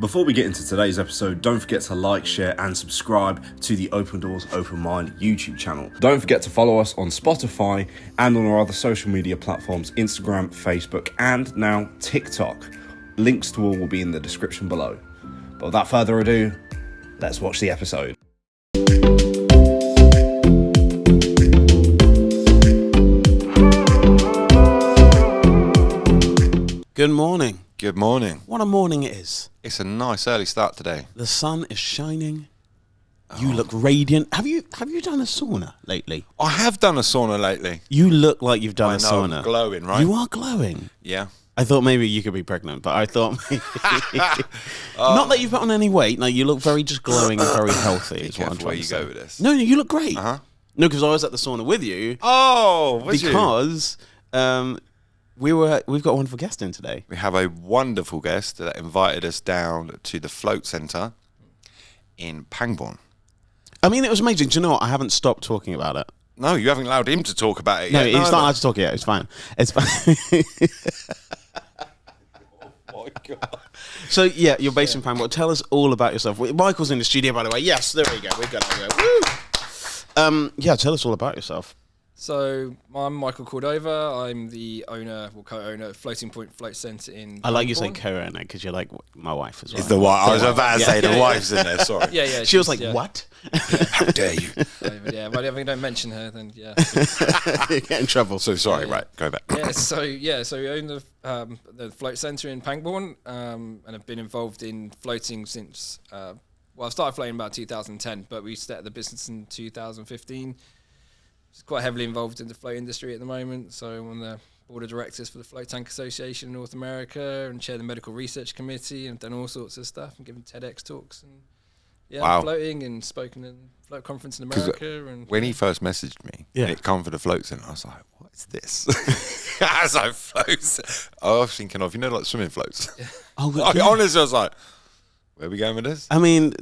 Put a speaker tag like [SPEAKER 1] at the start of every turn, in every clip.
[SPEAKER 1] Before we get into today's episode, don't forget to like, share and subscribe to the Open Doors, Open Mind YouTube channel. Don't forget to follow us on Spotify and on our other social media platforms, Instagram, Facebook and now TikTok. Links to all will be in the description below. But without further ado, let's watch the episode.
[SPEAKER 2] Good morning.
[SPEAKER 3] Good morning.
[SPEAKER 2] What a morning it is.
[SPEAKER 3] It's a nice early start today.
[SPEAKER 2] The sun is shining. You look radiant. Have you done a sauna lately?
[SPEAKER 3] I have done a sauna lately.
[SPEAKER 2] You look like you've done
[SPEAKER 3] I
[SPEAKER 2] a
[SPEAKER 3] know,
[SPEAKER 2] sauna.
[SPEAKER 3] I'm glowing, right?
[SPEAKER 2] You are glowing.
[SPEAKER 3] Yeah.
[SPEAKER 2] I thought maybe you could be pregnant, but I thought maybe not that you've put on any weight. No, you look very just glowing and very healthy.
[SPEAKER 3] Be
[SPEAKER 2] Is what I'm
[SPEAKER 3] careful where
[SPEAKER 2] trying
[SPEAKER 3] you
[SPEAKER 2] to say.
[SPEAKER 3] go with this.
[SPEAKER 2] No, you look great.
[SPEAKER 3] Uh-huh.
[SPEAKER 2] No, because I was at the sauna with you.
[SPEAKER 3] Oh, was you?
[SPEAKER 2] Because we've got a wonderful guest in today.
[SPEAKER 3] We have a wonderful guest that invited us down to the Float Centre in Pangbourne.
[SPEAKER 2] I mean, it was amazing. Do you know what? I haven't stopped talking about it.
[SPEAKER 3] No, you haven't allowed him to talk about it
[SPEAKER 2] No,
[SPEAKER 3] yet.
[SPEAKER 2] he's not allowed to talk yet. It's fine. It's fine.
[SPEAKER 3] Oh, my God.
[SPEAKER 2] So, yeah, you're based in Pangbourne. Tell us all about yourself. Michael's in the studio, by the way. Yes, there we go. We've got it. Woo! Yeah, tell us all about yourself.
[SPEAKER 4] So I'm Michael Cordova. I'm the owner, or co-owner of Floating Point Float Centre in
[SPEAKER 2] I like you saying
[SPEAKER 4] Pangbourne.
[SPEAKER 2] co-owner because you're like my wife as well.
[SPEAKER 3] It's the wife. I was about to say the
[SPEAKER 4] Yeah.
[SPEAKER 3] wife's in there, sorry.
[SPEAKER 4] Yeah.
[SPEAKER 2] She was
[SPEAKER 4] she's-
[SPEAKER 2] like,
[SPEAKER 4] yeah.
[SPEAKER 2] what?
[SPEAKER 3] How dare you?
[SPEAKER 4] But if I don't mention her, then yeah.
[SPEAKER 2] You get in trouble.
[SPEAKER 3] So sorry,
[SPEAKER 4] Yeah.
[SPEAKER 3] right, go back.
[SPEAKER 4] So we own the Float Centre in Pangbourne, and have been involved in floating since. I started floating about 2010, but we started the business in 2015. It's quite heavily involved in the float industry at the moment. So I'm on the board of directors for the Float Tank Association in North America and chair the medical research committee and done all sorts of stuff and given TEDx talks and
[SPEAKER 3] Wow.
[SPEAKER 4] floating and spoken in float conference in America. And
[SPEAKER 3] When he first messaged me,
[SPEAKER 2] Yeah.
[SPEAKER 3] and it come for the Float Centre, I was like, what is this? As I floats, I was thinking of, like swimming floats.
[SPEAKER 2] Oh,
[SPEAKER 3] Honestly, I was like, where are we going with this?
[SPEAKER 2] I mean,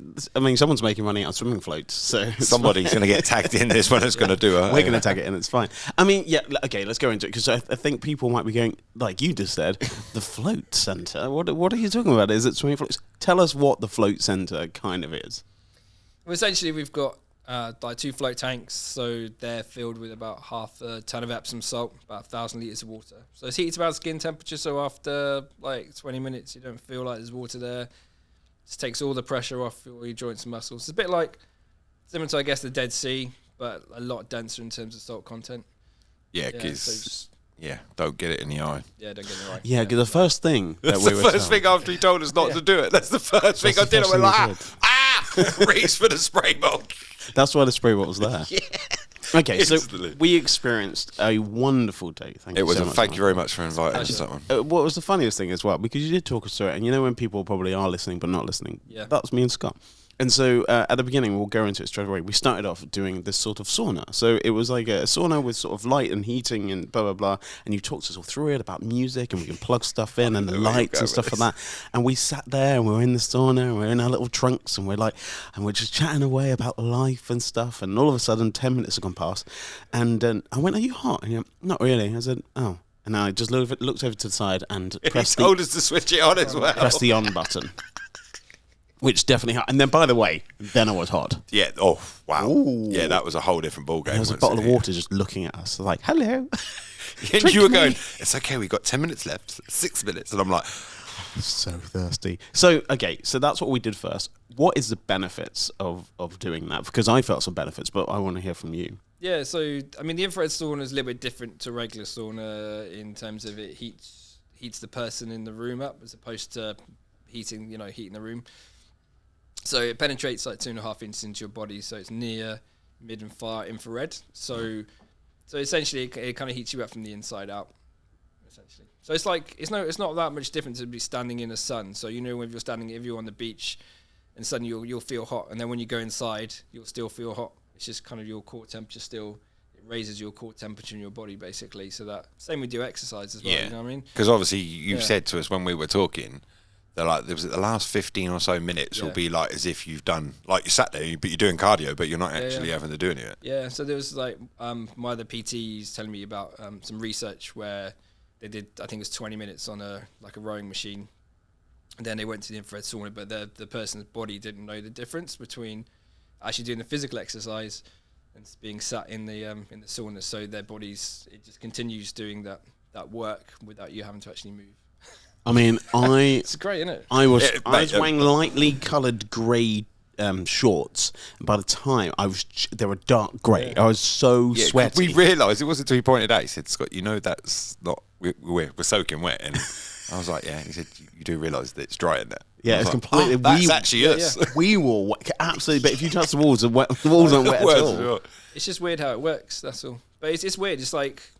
[SPEAKER 2] someone's making money out of swimming floats, so it's
[SPEAKER 3] Somebody's going to get tagged in this one that's going to do it.
[SPEAKER 2] we're going to tag it in. It's fine. I mean, yeah. Okay, let's go into it because I think people might be going, like you just said, the float centre. What are you talking about? Is it swimming floats? Tell us what the float centre kind of is.
[SPEAKER 4] Well, essentially, we've got like 2 float tanks, so they're filled with about half a ton of Epsom salt, about 1,000 litres of water. So it's heated to about skin temperature, so after like 20 minutes, you don't feel like there's water there. Just takes all the pressure off all your joints and muscles. It's a bit like, similar to, I guess, the Dead Sea, but a lot denser in terms of salt content.
[SPEAKER 3] Yeah,
[SPEAKER 4] so
[SPEAKER 3] because,
[SPEAKER 4] just,
[SPEAKER 3] don't get it in the eye.
[SPEAKER 4] don't get it right.
[SPEAKER 2] Yeah, because the first thing that
[SPEAKER 3] That's
[SPEAKER 2] we
[SPEAKER 3] the
[SPEAKER 2] were
[SPEAKER 3] first
[SPEAKER 2] told-
[SPEAKER 3] thing after he told us not to do it. That's the first thing I
[SPEAKER 2] the
[SPEAKER 3] did. I
[SPEAKER 2] first
[SPEAKER 3] went
[SPEAKER 2] thing
[SPEAKER 3] like,
[SPEAKER 2] we did.
[SPEAKER 3] reach for the spray bottle.
[SPEAKER 2] That's why the spray bottle was there. Okay, so
[SPEAKER 3] Instantly.
[SPEAKER 2] we experienced a wonderful day. Thank
[SPEAKER 3] It
[SPEAKER 2] you
[SPEAKER 3] was
[SPEAKER 2] so
[SPEAKER 3] a
[SPEAKER 2] much.
[SPEAKER 3] thank you
[SPEAKER 2] Michael.
[SPEAKER 3] very much for inviting us to that one.
[SPEAKER 2] What was the funniest thing as well? Because you did talk us through it, and you know when people probably are listening but not listening?
[SPEAKER 4] Yeah.
[SPEAKER 2] That was me and Scott. And so at the beginning, we'll go into it straight away. We started off doing this sort of sauna. So it was like a sauna with sort of light and heating and blah, blah, blah. And you talked us all through it about music and we can plug stuff in and the
[SPEAKER 3] know where you're
[SPEAKER 2] lights
[SPEAKER 3] going
[SPEAKER 2] and stuff
[SPEAKER 3] with
[SPEAKER 2] like that. And we sat there and we were in the sauna and we're in our little trunks and we're just chatting away about life and stuff. And all of a sudden, 10 minutes have gone past. And I went, are you hot? And he went, not really. I said, oh. And I just looked over to the side and
[SPEAKER 3] He
[SPEAKER 2] pressed
[SPEAKER 3] told us to switch it on as well.
[SPEAKER 2] press the on button. Which definitely hot. And then, by the way, then I was hot.
[SPEAKER 3] Yeah. Oh, wow.
[SPEAKER 2] Ooh.
[SPEAKER 3] Yeah, that was a whole different ballgame.
[SPEAKER 2] There was a bottle of water just looking at us, like, hello.
[SPEAKER 3] And you were going,
[SPEAKER 2] me.
[SPEAKER 3] it's okay, we've got 10 minutes left, 6 minutes. And I'm like,
[SPEAKER 2] So thirsty. So, okay, so that's what we did first. What is the benefits of doing that? Because I felt some benefits, but I want to hear from you.
[SPEAKER 4] Yeah, so I mean, the infrared sauna is a little bit different to regular sauna in terms of it heats the person in the room up as opposed to heating the room. So it penetrates like 2.5 inches into your body, so it's near, mid, and far infrared. So essentially, it kind of heats you up from the inside out. Essentially, so it's like it's not that much different to be standing in the sun. So if you're on the beach, and suddenly you'll feel hot, and then when you go inside, you'll still feel hot. It's just kind of your core temperature still. It raises your core temperature in your body, basically. So that same we do exercise as well.
[SPEAKER 3] yeah.
[SPEAKER 4] You know what I mean?
[SPEAKER 3] Because obviously you've
[SPEAKER 4] Yeah.
[SPEAKER 3] said to us when we were talking, that like there was the last 15 or so minutes will
[SPEAKER 4] Yeah.
[SPEAKER 3] be like as if you've done, like you sat there, but you're doing cardio, but you're not actually
[SPEAKER 4] yeah.
[SPEAKER 3] having to do any of it.
[SPEAKER 4] Yeah, so there was like my other PTs telling me about some research where they did, I think it was 20 minutes on a rowing machine, And then they went to the infrared sauna, but the person's body didn't know the difference between actually doing the physical exercise and being sat in the sauna. So their bodies, it just continues doing that work without you having to actually move.
[SPEAKER 2] I mean,
[SPEAKER 4] It's great, isn't it?
[SPEAKER 2] I was wearing lightly coloured grey shorts. And by the time they were dark grey. I was so sweaty.
[SPEAKER 3] We realised it wasn't until he pointed out. He said, "Scott, you know that's not we're soaking wet." And I was like, "Yeah." He said, "You do realise that it's dry in there."
[SPEAKER 2] Yeah, it's completely.
[SPEAKER 3] Oh, that's actually us.
[SPEAKER 2] We were absolutely, but if you touch the walls, the walls aren't wet at all.
[SPEAKER 4] It's just weird how it works. That's all. But it's weird. It's like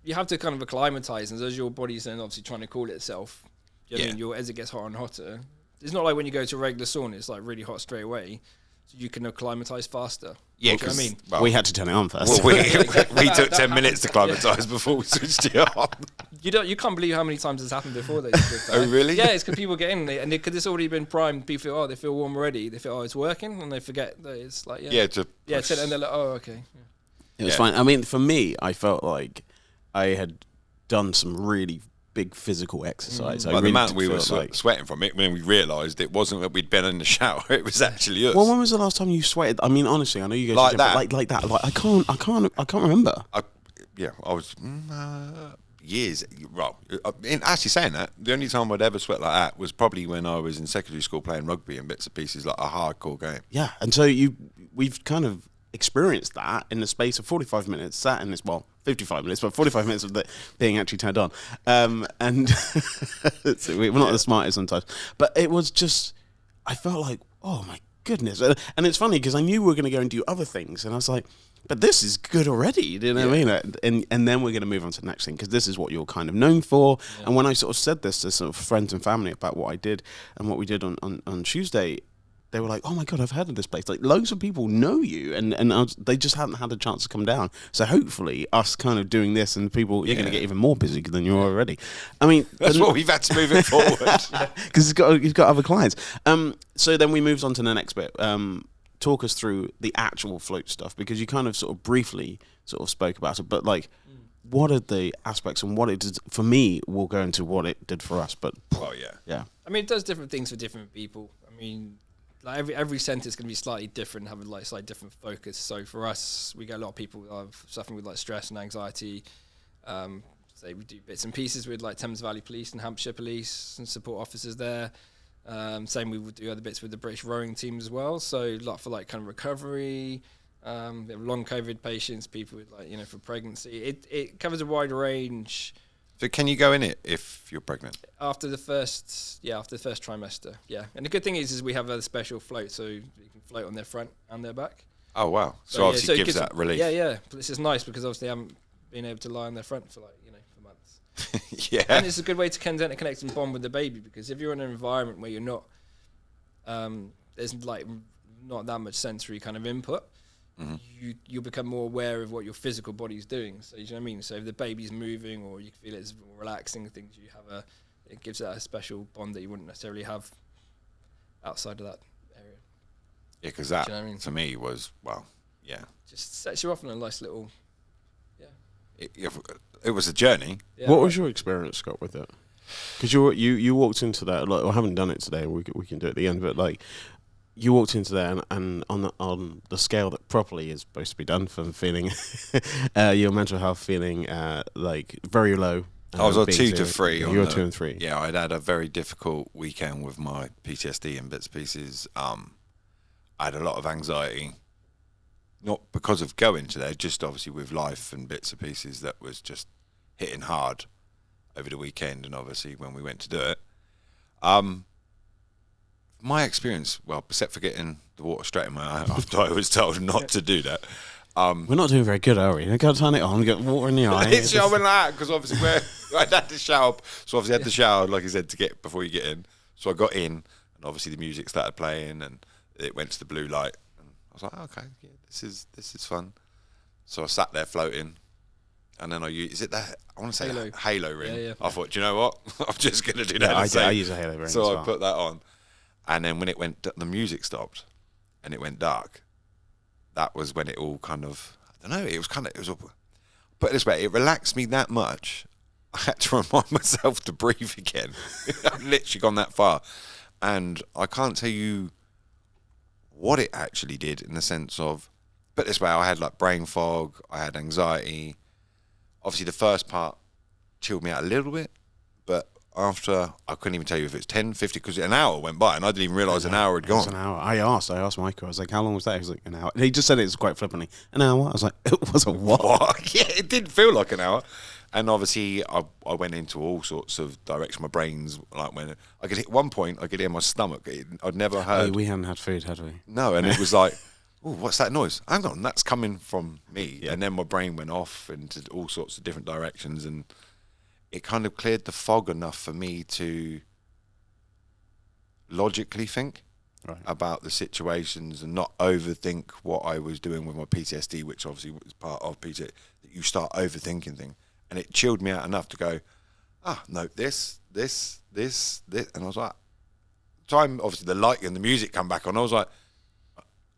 [SPEAKER 4] you have to kind of acclimatise, and as your body's then obviously trying to cool itself. You know what I mean? As it gets hotter and hotter, it's not like when you go to a regular sauna, it's like really hot straight away. So you can acclimatise faster.
[SPEAKER 3] Yeah,
[SPEAKER 4] because I mean,
[SPEAKER 2] we had to turn it on first.
[SPEAKER 3] Well, we took 10 minutes to acclimatise before we switched it on.
[SPEAKER 4] You can't believe how many times it's happened before.
[SPEAKER 3] Oh, really?
[SPEAKER 4] Yeah, it's because people get in and because it's already been primed. People feel, they feel warm already. They feel, it's working, and they forget that it's like, and they're like, oh, okay. Yeah.
[SPEAKER 2] It was fine. I mean, for me, I felt like I had done some really big physical exercise.
[SPEAKER 3] Like the amount we were sweating from it, when we realised it wasn't that we'd been in the shower, it was actually us.
[SPEAKER 2] Well, when was the last time you sweated? I mean, honestly, I know you guys like that. Like I can't remember.
[SPEAKER 3] I was years. Well, actually saying that, the only time I'd ever sweat like that was probably when I was in secondary school playing rugby and bits and pieces, like a hardcore game.
[SPEAKER 2] Yeah, and so we've kind of experienced that in the space of 45 minutes, sat in this, 55 minutes, but 45 minutes of it being actually turned on. And we're not the smartest sometimes. But it was just, I felt like, oh my goodness. And it's funny because I knew we were going to go and do other things. And I was like, but this is good already. You know what I mean? And then we're going to move on to the next thing because this is what you're kind of known for. Yeah. And when I sort of said this to sort of friends and family about what I did and what we did on Tuesday, they were like, oh my God, I've heard of this place. Like, loads of people know you, and they just hadn't had a chance to come down. So hopefully, us kind of doing this, and people, you're going to get even more busy than you are already. I mean,
[SPEAKER 3] that's what we've had to move it forward.
[SPEAKER 2] Because you've got other clients. So then we moved on to the next bit. Talk us through the actual float stuff, because you kind of sort of briefly sort of spoke about it, but like, what are the aspects and what it did for me? We'll go into what it did for us, but yeah.
[SPEAKER 4] I mean, it does different things for different people. I mean, like every centre is going to be slightly different, having like slightly different focus. So for us, we get a lot of people suffering with like stress and anxiety. So we do bits and pieces with like Thames Valley Police and Hampshire Police and support officers there. Same, we would do other bits with the British rowing team as well. So a lot for like kind of recovery. We have long COVID patients, people with like, for pregnancy. It covers a wide range.
[SPEAKER 3] So can you go in it if you're pregnant?
[SPEAKER 4] After the first trimester, yeah. And the good thing is we have a special float, so you can float on their front and their back.
[SPEAKER 3] Oh wow! So obviously it gives that relief.
[SPEAKER 4] Yeah. But this is nice because obviously they haven't been able to lie on their front for for months.
[SPEAKER 3] Yeah.
[SPEAKER 4] And it's a good way to connect and bond with the baby, because if you're in an environment where you're not, there's like not that much sensory kind of input. Mm-hmm. You'll become more aware of what your physical body's doing. So you know what I mean. So if the baby's moving, or you feel it's more relaxing, things it gives that a special bond that you wouldn't necessarily have outside of that area.
[SPEAKER 3] Yeah, because that to me was
[SPEAKER 4] just sets you off on a nice little.
[SPEAKER 3] It was a journey.
[SPEAKER 2] Yeah. What was your experience, Scott, with it? Because you walked into that. Like, I haven't done it today. We can do it at the end, but like. You walked into there, and on the scale that properly is supposed to be done for feeling your mental health feeling like very low.
[SPEAKER 3] I was on 2 to 3.
[SPEAKER 2] You were 2 and 3.
[SPEAKER 3] Yeah, I'd had a very difficult weekend with my PTSD and bits and pieces. I had a lot of anxiety, not because of going to there, just obviously with life and bits and pieces that was just hitting hard over the weekend, and obviously when we went to do it. My experience, well, except for getting the water straight in my eye after I was told not to do that.
[SPEAKER 2] We're not doing very good, are we? I've got to turn it on, get water in the eye.
[SPEAKER 3] It's showing that, because obviously I had to shower. So obviously I had to shower, like I said, to get before you get in. So I got in, and obviously the music started playing, and it went to the blue light. And I was like, okay, yeah, this is fun. So I sat there floating, and then I want to say Halo ring. Yeah. I thought, do you know what? I'm just going to do that.
[SPEAKER 2] I use a Halo ring.
[SPEAKER 3] So I put that on. And then when the music stopped and it went dark, that was when it all kind of, I don't know, put it this way, it relaxed me that much. I had to remind myself to breathe again. I've literally gone that far. And I can't tell you what it actually did in the sense of, put it this way, I had like brain fog, I had anxiety. Obviously the first part chilled me out a little bit, but after, I couldn't even tell you if it's 10, 50, because an hour went by and I didn't even realise an hour had
[SPEAKER 2] It was
[SPEAKER 3] gone.
[SPEAKER 2] an hour. I asked Michael, I was like, how long was that? He was like, an hour. And he just said it was quite flippantly. An hour? I was like, it was a what?
[SPEAKER 3] What? Yeah, it didn't feel like an hour. And obviously, I went into all sorts of direction. My brain's like when I could hit one point, I could hear my stomach. I'd never heard.
[SPEAKER 2] We hadn't had food, had we?
[SPEAKER 3] No, and it was like, oh, what's that noise? Hang on, that's coming from me. Yeah. And then my brain went off into all sorts of different directions, and it kind of cleared the fog enough for me to logically think about the situations and not overthink what I was doing with my PTSD, which obviously was part of PTSD, that you start overthinking things. And it chilled me out enough to go, no, this. And I was like, time, obviously the light and the music come back on. I was like,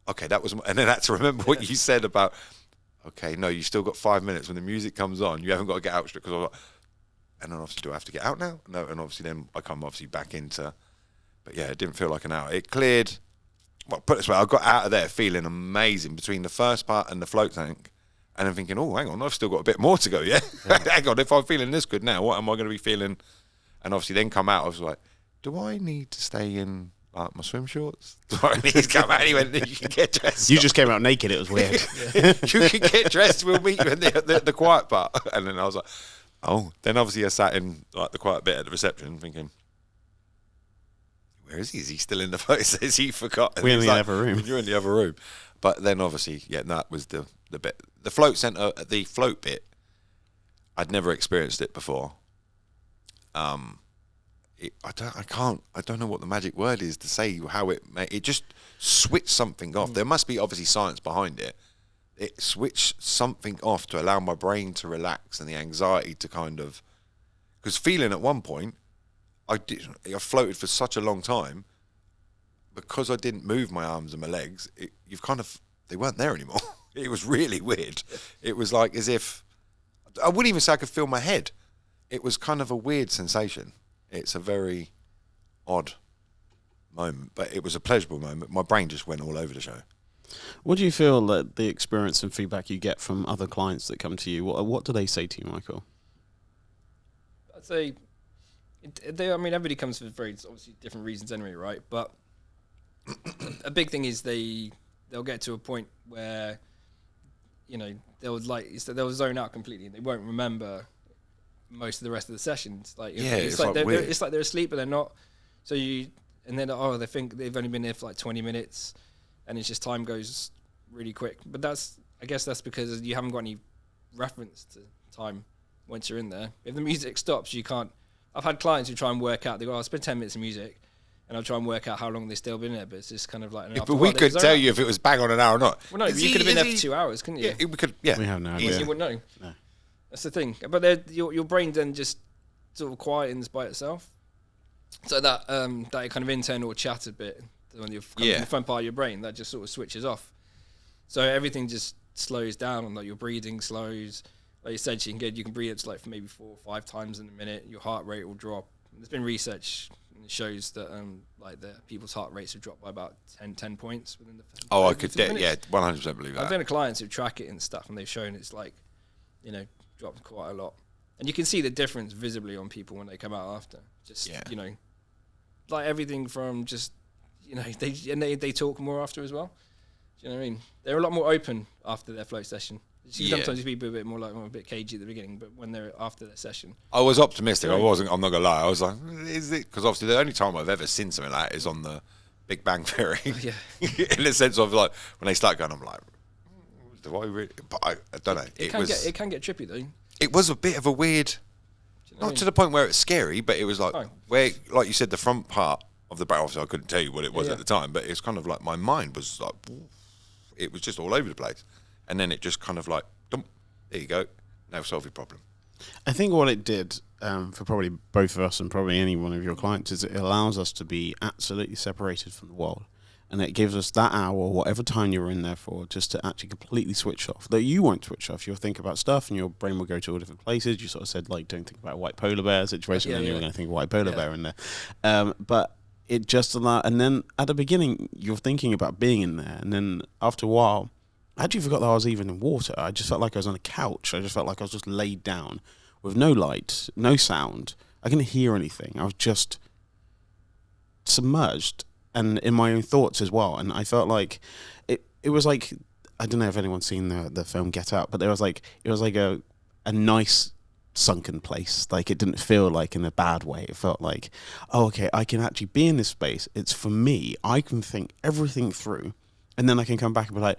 [SPEAKER 3] okay, that was, and then I had to remember what you said about, okay, no, you still got 5 minutes when the music comes on. You haven't got to get out straight, because I was like, and then obviously, do I have to get out now? No, and obviously then I come obviously back into, but yeah, it didn't feel like an hour. It cleared, well, put it this way, I got out of there feeling amazing between the first part and the float tank. And I'm thinking, oh, hang on, I've still got a bit more to go, yeah? Hang on, if I'm feeling this good now, what am I going to be feeling? And obviously then come out, I was like, do I need to stay in like my swim shorts? Do I need to come out? He went, you can get dressed.
[SPEAKER 2] You just came out naked, it was weird.
[SPEAKER 3] You can get dressed, we'll meet you in the quiet part. And then I was like, oh. Then obviously I sat in like the quiet bit at the reception thinking, where is he? Is he still in the boat? Says he forgot. And
[SPEAKER 2] We're in the
[SPEAKER 3] like,
[SPEAKER 2] other room.
[SPEAKER 3] You're in the other room. But then obviously, yeah, that was the bit. The float centre, the float bit, I'd never experienced it before. I don't know what the magic word is to say how it just switched something off. There must be obviously science behind it. It switched something off to allow my brain to relax and the anxiety to kind of, because feeling at one point, I floated for such a long time, because I didn't move my arms and my legs, they weren't there anymore. It was really weird. It was like as if, I wouldn't even say I could feel my head. It was kind of a weird sensation. It's a very odd moment, but it was a pleasurable moment. My brain just went all over the show.
[SPEAKER 2] What do you feel that the experience and feedback you get from other clients that come to you, what do they say to you, Michael?
[SPEAKER 4] I'd say, everybody comes for very obviously different reasons anyway, right? But a big thing is they'll get to a point where, they'll zone out completely. They won't remember most of the rest of the sessions. It's like they're asleep, but they're not. So they think they've only been there for like 20 minutes, and it's just time goes really quick. But I guess that's because you haven't got any reference to time once you're in there. If the music stops, you can't. I've had clients who try and work out. They go, I'll spend 10 minutes of music, and I'll try and work out how long they've still been there, but it's just kind of like...
[SPEAKER 3] But we could tell you if it was bang on an hour or not.
[SPEAKER 4] Well, no, you could have been there for 2 hours, couldn't you?
[SPEAKER 3] Yeah, we could, yeah.
[SPEAKER 2] We have no idea.
[SPEAKER 4] You wouldn't know.
[SPEAKER 2] No.
[SPEAKER 4] That's the thing. But your brain then just sort of quietens by itself. So that kind of internal chatter bit, when you're in the front part of your brain, that just sort of switches off. So everything just slows down, like your breathing slows. Like you said, you can breathe up to like maybe 4 or 5 times in a minute. Your heart rate will drop. There's been research that shows that people's heart rates have dropped by about 10 points within the.
[SPEAKER 3] I could, 100% believe that.
[SPEAKER 4] I've been to clients who track it and stuff, and they've shown it's like, dropped quite a lot, and you can see the difference visibly on people when they come out after. Like everything from just, they talk more after as well. Do you know what I mean? They're a lot more open after their float session. Sometimes people are a bit more like a bit cagey at the beginning, but when they're after their session,
[SPEAKER 3] I was optimistic. I'm not gonna lie. I was like, is it? Because obviously the only time I've ever seen something like that is on the Big Bang Theory.
[SPEAKER 4] Yeah.
[SPEAKER 3] In the sense of like when they start going, I'm like, do I really? But I don't know.
[SPEAKER 4] It can get trippy though.
[SPEAKER 3] It was a bit of a weird, not to the point where it's scary, but it was like where, like you said, the front part of the barrel. Obviously, I couldn't tell you what it was at the time, but it's kind of like my mind was like, it was just all over the place. And then it just kind of like, dump, there you go, now solve your problem.
[SPEAKER 2] I think what it did for probably both of us and probably any one of your clients is it allows us to be absolutely separated from the world. And it gives us that hour, whatever time you're in there for, just to actually completely switch off. That you won't switch off. You'll think about stuff and your brain will go to all different places. You sort of said, like, don't think about a white polar bear situation, and you were going to think of a white polar bear in there. But it just allowed, and then at the beginning, you're thinking about being in there. And then after a while, I actually forgot that I was even in water. I just felt like I was on a couch. I just felt like I was just laid down with no light, no sound. I couldn't hear anything. I was just submerged and in my own thoughts as well. And I felt like it was like, I don't know if anyone's seen the film Get Out, but it was like a nice sunken place. Like, it didn't feel like in a bad way. It felt like, oh, okay, I can actually be in this space. It's for me. I can think everything through, and then I can come back and be like,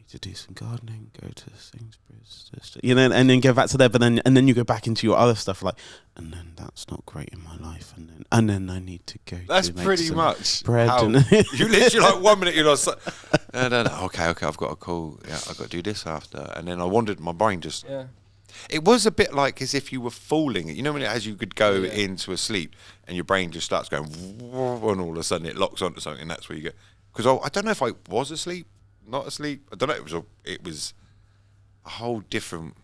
[SPEAKER 2] to do some gardening, go to Sainsbury's, and then go back to there. But then you go back into your other stuff, like, and then that's not great in my life, and then I need to go.
[SPEAKER 3] That's
[SPEAKER 2] to make
[SPEAKER 3] pretty
[SPEAKER 2] some
[SPEAKER 3] much
[SPEAKER 2] bread.
[SPEAKER 3] how
[SPEAKER 2] And
[SPEAKER 3] you literally, like, 1 minute you're like, no, okay, I've got a call. Yeah, I've got to do this after, and then I wandered. My brain just.
[SPEAKER 4] Yeah.
[SPEAKER 3] It was a bit like as if you were falling. You know, when as you could go into a sleep, and your brain just starts going, and all of a sudden it locks onto something, and that's where you go. Because I don't know if I was asleep. Not asleep. I don't know. It was a whole different.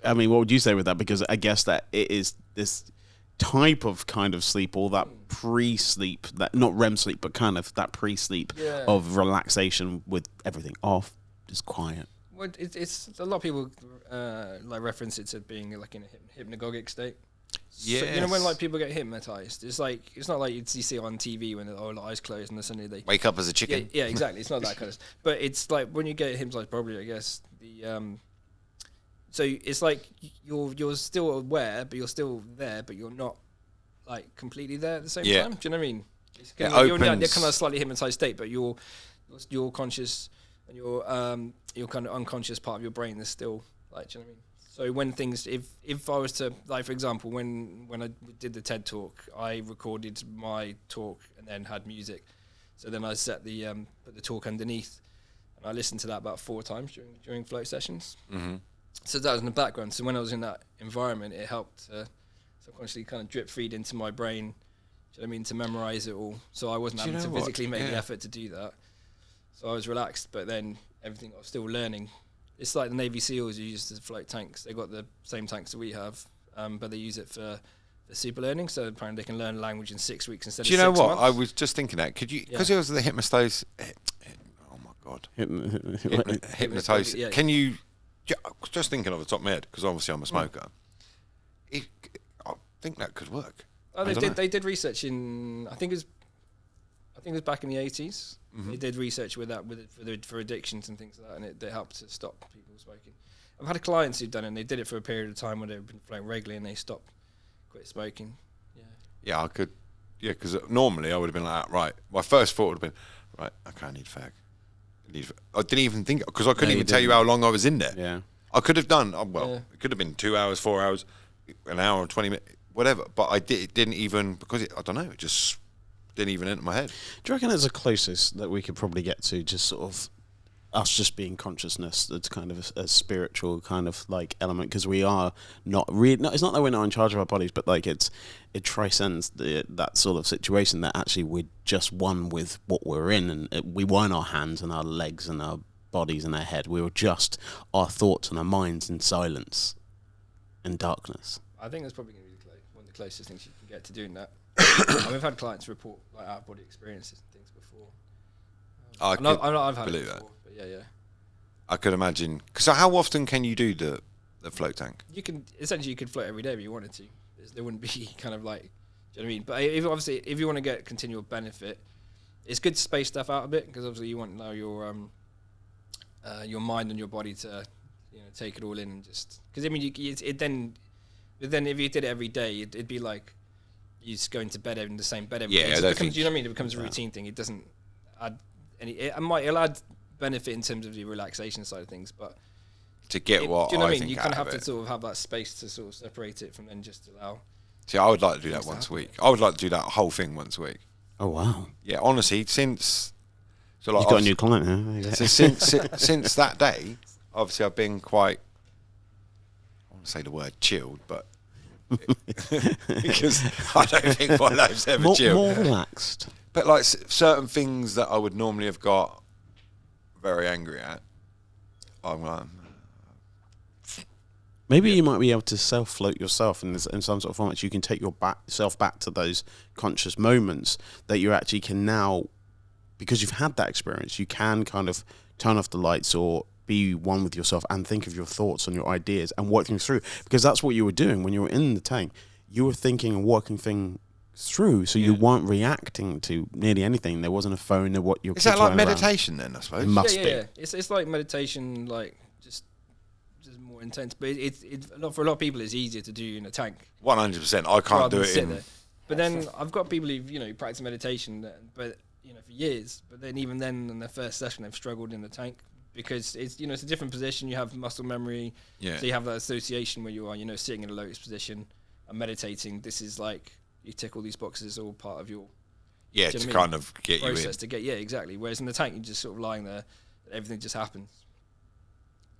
[SPEAKER 2] I mean, what would you say with that? Because I guess that it is this type of kind of sleep, or that pre-sleep, that not REM sleep, but kind of that pre-sleep of relaxation with everything off, just quiet.
[SPEAKER 4] Well, it's a lot of people like reference it to being like in a hypnagogic state.
[SPEAKER 3] Yeah,
[SPEAKER 4] so, you know, when like people get hypnotized, it's like, it's not like you see on TV when the eyes closed and then suddenly they
[SPEAKER 3] wake up as a chicken.
[SPEAKER 4] Yeah, exactly. It's not that kind of. But it's like when you get hypnotized, probably, I guess so it's like you're still aware, but you're still there, but you're not like completely there at the same time. Do you know what I mean? You're in that kind of slightly hypnotized state, but you're conscious and your kind of unconscious part of your brain is still like. Do you know what I mean? So when things, if I was to, like, for example, when I did the TED talk, I recorded my talk and then had music. So then I set put the talk underneath, and I listened to that about 4 times during float sessions. Mm-hmm. So that was in the background. So when I was in that environment, it helped subconsciously kind of drip feed into my brain. Do you know what I mean? To memorize it all. So I wasn't having to physically make the effort to do that. So I was relaxed, but then everything I was still learning. It's like the Navy SEALs who use the float tanks. They got the same tanks that we have, but they use it for super learning. So apparently they can learn language in 6 weeks instead of 6 months. Do you know what?
[SPEAKER 3] I was just thinking that. Could you, because it was the hypnosis. Oh my God. Hypnosis.
[SPEAKER 4] Yeah.
[SPEAKER 3] Can you, just thinking off the top of my head, because obviously I'm a smoker, I think that could work.
[SPEAKER 4] Oh, they did research in, I think it was back in the 80s. Mm-hmm. They did research with that for addictions and things like that, and it helped to stop people smoking. I've had clients who've done it, and they did it for a period of time when they've been floating regularly, and they quit smoking.
[SPEAKER 3] Yeah, I could. Yeah, because normally I would have been like, right. My first thought would have been, right, okay, I need fag. I didn't even think, because I couldn't even tell you how long I was in there.
[SPEAKER 2] Yeah,
[SPEAKER 3] I could have done. It could have been 2 hours, 4 hours, an hour and 20 minutes, whatever. But it didn't even, because I don't know. It just didn't even enter my head.
[SPEAKER 2] Do you reckon it's the closest that we could probably get to just sort of us just being consciousness? That's kind of a spiritual kind of like element, because we are not really. No, it's not that we're not in charge of our bodies, but like it transcends that sort of situation that actually we're just one with what we're in, and we weren't our hands and our legs and our bodies and our head. We were just our thoughts and our minds in silence and darkness.
[SPEAKER 4] I think that's probably going to be one of the closest things you can get to doing that. We've had clients report like out-of-body experiences and things before. I've had it before, that. But yeah.
[SPEAKER 3] I could imagine. Because how often can you do the float tank?
[SPEAKER 4] You can float every day if you wanted to. There wouldn't be kind of like, do you know what I mean? But if you want to get continual benefit, it's good to space stuff out a bit, because obviously you want to know your mind and your body to take it all in, and just because I mean but then if you did it every day, it'd be like you just going to bed in the same bed every day. So do you know what I mean? It becomes a routine thing. It doesn't add any. It'll add benefit in terms of the relaxation side of things, but
[SPEAKER 3] to get
[SPEAKER 4] do you know what I mean? You kind of have to sort of have that space to sort of separate it from then just allow.
[SPEAKER 3] See, I would like to do that once a week. I would like to do that whole thing once a week.
[SPEAKER 2] Oh wow!
[SPEAKER 3] Yeah, honestly, since
[SPEAKER 2] you've got a new client, huh?
[SPEAKER 3] So since that day, obviously I've been quite. I want to say the word chilled, but. Because I don't think my life's ever chilled.
[SPEAKER 2] More relaxed.
[SPEAKER 3] But like certain things that I would normally have got very angry at, I'm like,
[SPEAKER 2] Maybe you might be able to self-float yourself in some sort of format. You can take yourself back to those conscious moments that you actually can now, because you've had that experience, you can kind of turn off the lights or be one with yourself and think of your thoughts and your ideas and work them through. Because that's what you were doing when you were in the tank. You were thinking and working things through, so you weren't reacting to nearly anything. There wasn't a phone. There what your
[SPEAKER 3] is that like meditation then? I suppose
[SPEAKER 2] it must be.
[SPEAKER 4] Yeah. It's like meditation, like just more intense. But it's for a lot of people, it's easier to do in a tank.
[SPEAKER 3] 100%. I can't do it in.
[SPEAKER 4] There. But then I've got people who practice meditation, but for years. But then even then, in their first session, they've struggled in the tank because it's it's a different position. You have muscle memory, so you have that association where you are sitting in a lotus position and meditating. This is like you tick all these boxes, all part of your
[SPEAKER 3] to kind of get
[SPEAKER 4] process
[SPEAKER 3] you in.
[SPEAKER 4] to get exactly. Whereas in the tank, you're just sort of lying there, everything just happens.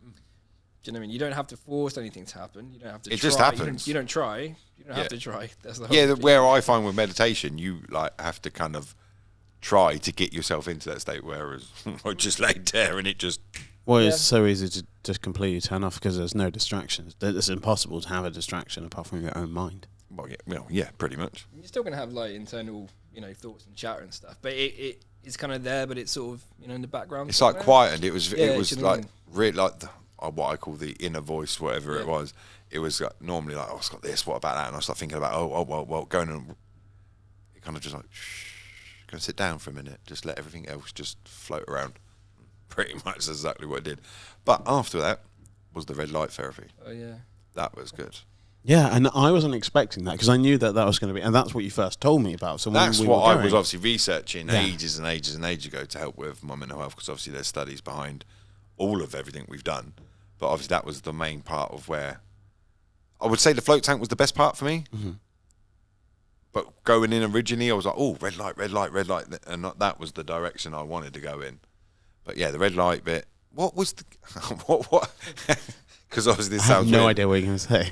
[SPEAKER 4] Do you know what I mean? You don't have to force anything to happen. You don't have to.
[SPEAKER 3] It just happens.
[SPEAKER 4] You don't try. You don't have to try. That's the whole thing.
[SPEAKER 3] Where I find with meditation, you like have to kind of try to get yourself into that state. Whereas I just laid there and it just.
[SPEAKER 2] Well, it's so easy to just completely turn off because there's no distractions. It's impossible to have a distraction apart from your own mind.
[SPEAKER 3] Well, yeah, pretty much.
[SPEAKER 4] You're still gonna have like internal, thoughts and chatter and stuff, but it's kind of there, but it's sort of in the background.
[SPEAKER 3] It's like quiet, and it was like really like what I call the inner voice, whatever it was. It was normally like, oh, it's got this. What about that? And I start thinking about, well, going and it kind of just like, shh, go and sit down for a minute. Just let everything else just float around. Pretty much that's exactly what it did. But after that was the red light therapy.
[SPEAKER 4] Oh yeah,
[SPEAKER 3] that was good.
[SPEAKER 2] Yeah, and I wasn't expecting that because I knew that was going to be, and that's what you first told me about. So
[SPEAKER 3] that's what I was obviously researching ages and ages and ages ago to help with my mental health, because obviously there's studies behind all of everything we've done. But obviously that was the main part of where I would say the float tank was the best part for me. Mm-hmm. But going in originally, I was like, oh, red light, and that was the direction I wanted to go in. But yeah, the red light bit. What was the what? Because obviously this sounds.
[SPEAKER 2] I have no
[SPEAKER 3] weird.
[SPEAKER 2] idea what you're going to say.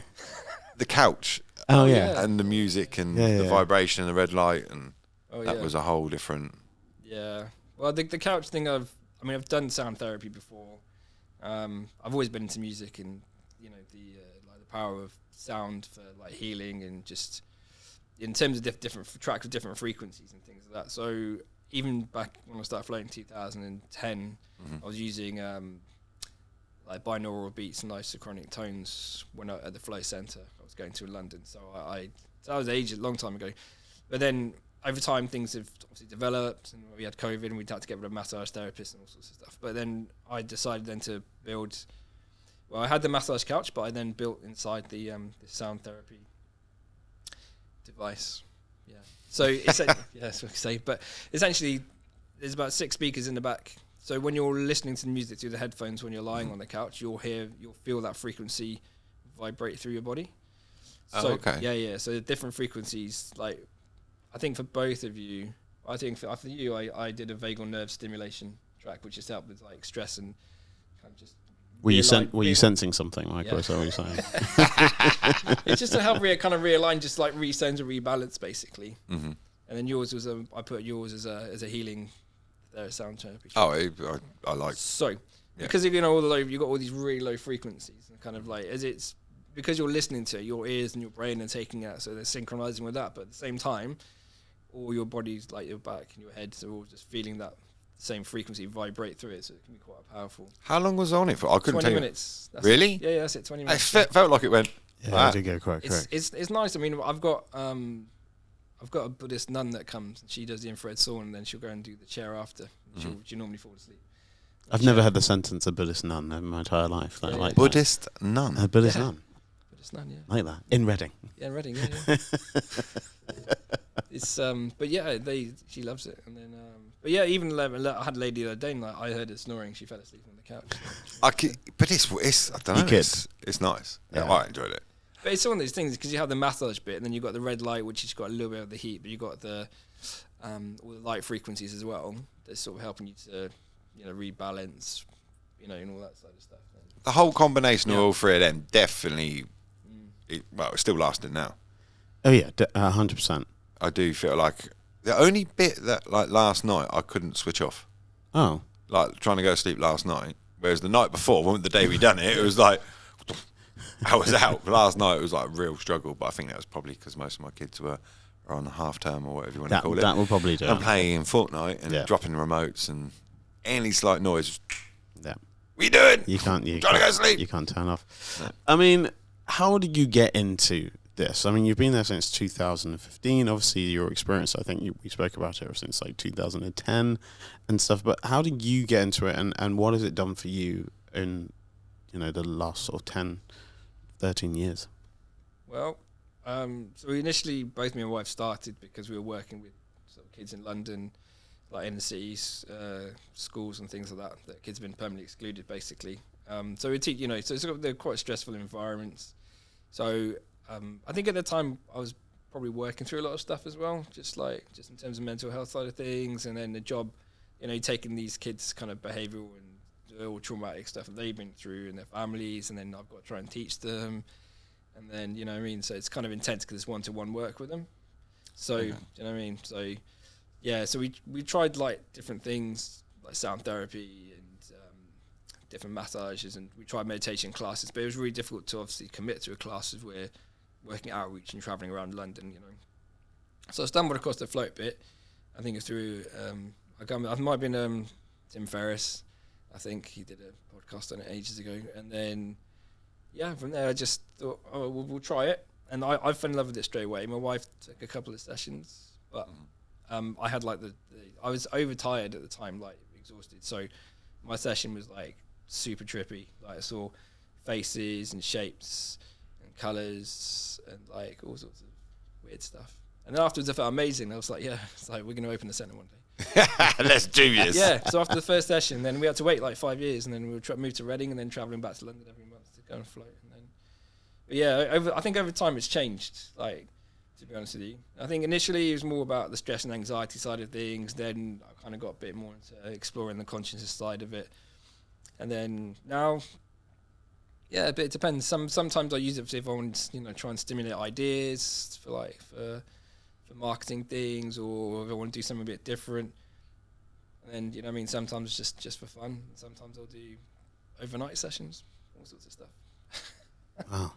[SPEAKER 3] The couch.
[SPEAKER 2] Oh yeah.
[SPEAKER 3] And the music and the vibration and the red light, and that was a whole different.
[SPEAKER 4] Yeah. Well, the couch thing. I've done sound therapy before. I've always been into music and the power of sound for like healing and just in terms of different tracks with different frequencies and things like that. So even back when I started floating in 2010, I was using like binaural beats and isochronic tones when I at the Flow Centre. I was going to in London, so that was a long time ago. But then over time, things have obviously developed, and we had COVID, and we had to get rid of massage therapists and all sorts of stuff. But then I decided then to build. Well, I had the massage couch, but I then built inside the sound therapy device. Yeah. So it's that's what I say. But essentially, there's about 6 speakers in the back. So when you're listening to the music through the headphones, when you're lying on the couch, you'll feel that frequency vibrate through your body. So,
[SPEAKER 3] okay.
[SPEAKER 4] Yeah. So the different frequencies, like I think for both of you, I think for you, I did a vagal nerve stimulation track, which just helped with like stress and kind of just.
[SPEAKER 2] Were you sensing something, Michael? Is that what you're saying?
[SPEAKER 4] It's just to help kind of realign, just like recenter, rebalance, basically. Mm-hmm. And then yours was I put yours as a healing sound therapy.
[SPEAKER 3] Oh, I like.
[SPEAKER 4] So because you've got all these really low frequencies, and kind of like because you're listening to it, your ears and your brain are taking it, so they're synchronizing with that. But at the same time, all your body's like your back and your head, so all just feeling that same frequency vibrate through it, so it can be quite powerful.
[SPEAKER 3] How long was I on it for? I couldn't
[SPEAKER 4] 20
[SPEAKER 3] tell
[SPEAKER 4] minutes.
[SPEAKER 3] Really?
[SPEAKER 4] Yeah, that's it. 20 minutes.
[SPEAKER 3] It felt like it went.
[SPEAKER 2] Yeah, it did go quite quick.
[SPEAKER 4] It's nice. I mean, I've got a Buddhist nun that comes and she does the infrared sauna, and then she'll go and do the chair after. She'll normally fall asleep.
[SPEAKER 2] I've never had the sentence a Buddhist nun in my entire life. Like
[SPEAKER 3] Buddhist nun.
[SPEAKER 2] A Buddhist nun.
[SPEAKER 4] Buddhist nun, yeah.
[SPEAKER 2] Like that in Reading.
[SPEAKER 4] Yeah, in Reading. Yeah. It's but yeah, she loves it, and then but yeah, even I had a lady the other day, like I heard her snoring, she fell asleep on the couch.
[SPEAKER 3] But it's I don't know. It's nice. Yeah, I enjoyed it.
[SPEAKER 4] But it's one of those things because you have the massage bit, and then you've got the red light, which has got a little bit of the heat, but you've got the all the light frequencies as well. That's sort of helping you to rebalance, and all that side of stuff.
[SPEAKER 3] The whole combination of all three of them definitely, it's still lasting now.
[SPEAKER 2] Oh yeah, 100%.
[SPEAKER 3] I do feel like The only bit that, like, last night, I couldn't switch off.
[SPEAKER 2] Oh.
[SPEAKER 3] Like, trying to go to sleep last night. Whereas the night before, the day we done it, it was like, I was out. Last night, it was like a real struggle. But I think that was probably because most of my kids are on half term or whatever you want to call it.
[SPEAKER 2] That will probably do
[SPEAKER 3] I'm
[SPEAKER 2] it.
[SPEAKER 3] playing Fortnite and dropping remotes and any slight noise.
[SPEAKER 2] Yeah.
[SPEAKER 3] What are you doing?
[SPEAKER 2] You can't.
[SPEAKER 3] Trying to go to sleep.
[SPEAKER 2] You can't turn off.
[SPEAKER 3] No.
[SPEAKER 2] I mean, how did you get into this? I mean, you've been there since 2015. Obviously, your experience, I think we spoke about it ever since like 2010 and stuff. But how did you get into it, and what has it done for you in, the last sort of 10, 13 years?
[SPEAKER 4] Well, so we initially, both me and my wife started because we were working with sort of kids in London, like inner cities, schools and things like that kids have been permanently excluded, basically. So we teach, so they're quite stressful environments. So I think at the time I was probably working through a lot of stuff as well, just in terms of mental health side of things, and then the job, taking these kids' kind of behavioural and all traumatic stuff that they've been through and their families, and then I've got to try and teach them, and then so it's kind of intense because it's one-to-one work with them. So do you know what I mean? So yeah, so we tried like different things like sound therapy and different massages, and we tried meditation classes, but it was really difficult to obviously commit to a class as we're working outreach and travelling around London, So I stumbled across the float bit. I think through I might have been Tim Ferriss. I think he did a podcast on it ages ago, and then from there I just thought, we'll try it, and I fell in love with it straight away. My wife took a couple of sessions, but I had like I was overtired at the time, like exhausted, so my session was like super trippy. Like I saw faces and shapes and colours and like all sorts of weird stuff. And then afterwards I felt amazing. I was like, it's like we're going to open a centre one day.
[SPEAKER 3] Let's do this.
[SPEAKER 4] Yeah, so after the first session, then we had to wait like 5 years, and then we would move to Reading, and then travelling back to London every month to go and float. And then, but yeah, I think over time it's changed, like, to be honest with you. I think initially it was more about the stress and anxiety side of things, then I kind of got a bit more into exploring the consciousness side of it. And then now, but it depends. Sometimes I use it if I want to, try and stimulate ideas for marketing things, or if I want to do something a bit different. And then, sometimes it's just for fun. Sometimes I'll do overnight sessions, all sorts of stuff.
[SPEAKER 2] Wow.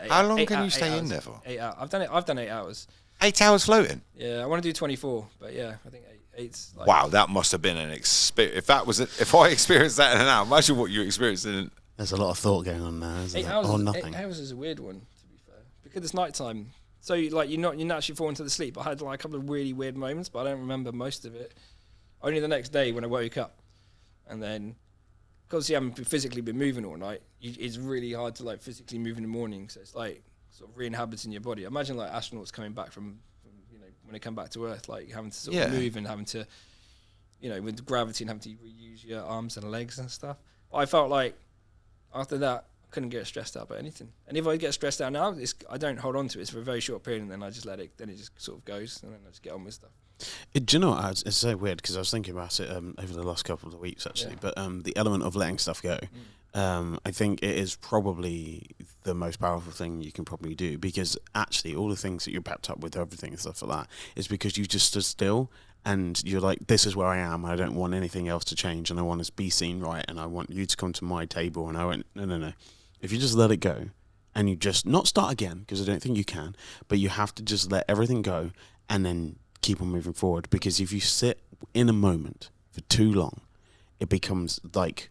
[SPEAKER 3] How long can you stay in there for?
[SPEAKER 4] 8 hours. I've done 8 hours.
[SPEAKER 3] 8 hours floating?
[SPEAKER 4] Yeah, I want to do 24, but yeah, I think 8's like...
[SPEAKER 3] Wow, that must have been an experience. If I experienced that in an hour, imagine what you experienced in...
[SPEAKER 2] There's a lot of thought going on there, isn't
[SPEAKER 4] 8
[SPEAKER 2] there?
[SPEAKER 4] hours
[SPEAKER 2] Or nothing.
[SPEAKER 4] 8 hours is a weird one, to be fair, because it's night time. So you naturally fall into the sleep. I had like a couple of really weird moments, but I don't remember most of it. Only the next day when I woke up, and then because you haven't physically been moving all night, it's really hard to like physically move in the morning. So it's like sort of re-inhabiting your body. Imagine like astronauts coming back from when they come back to Earth, like having to sort of move and having to, with gravity and having to reuse your arms and legs and stuff. But I felt like after that, I couldn't get stressed out about anything. And if I get stressed out now, I don't hold on to it. It's for a very short period, and then I just let it. Then it just sort of goes, and then I just get on with stuff.
[SPEAKER 2] Do you know what? It's so weird because I was thinking about it over the last couple of weeks actually. But the element of letting stuff go, I think it is probably the most powerful thing you can probably do, because actually all the things that you're backed up with, everything and stuff like that, is because you just stood still and you're like, this is where I am. I don't want anything else to change, and I want to be seen right, and I want you to come to my table. And I went, no. If you just let it go, and you just not start again, because I don't think you can, but you have to just let everything go and then keep on moving forward. Because if you sit in a moment for too long, it becomes like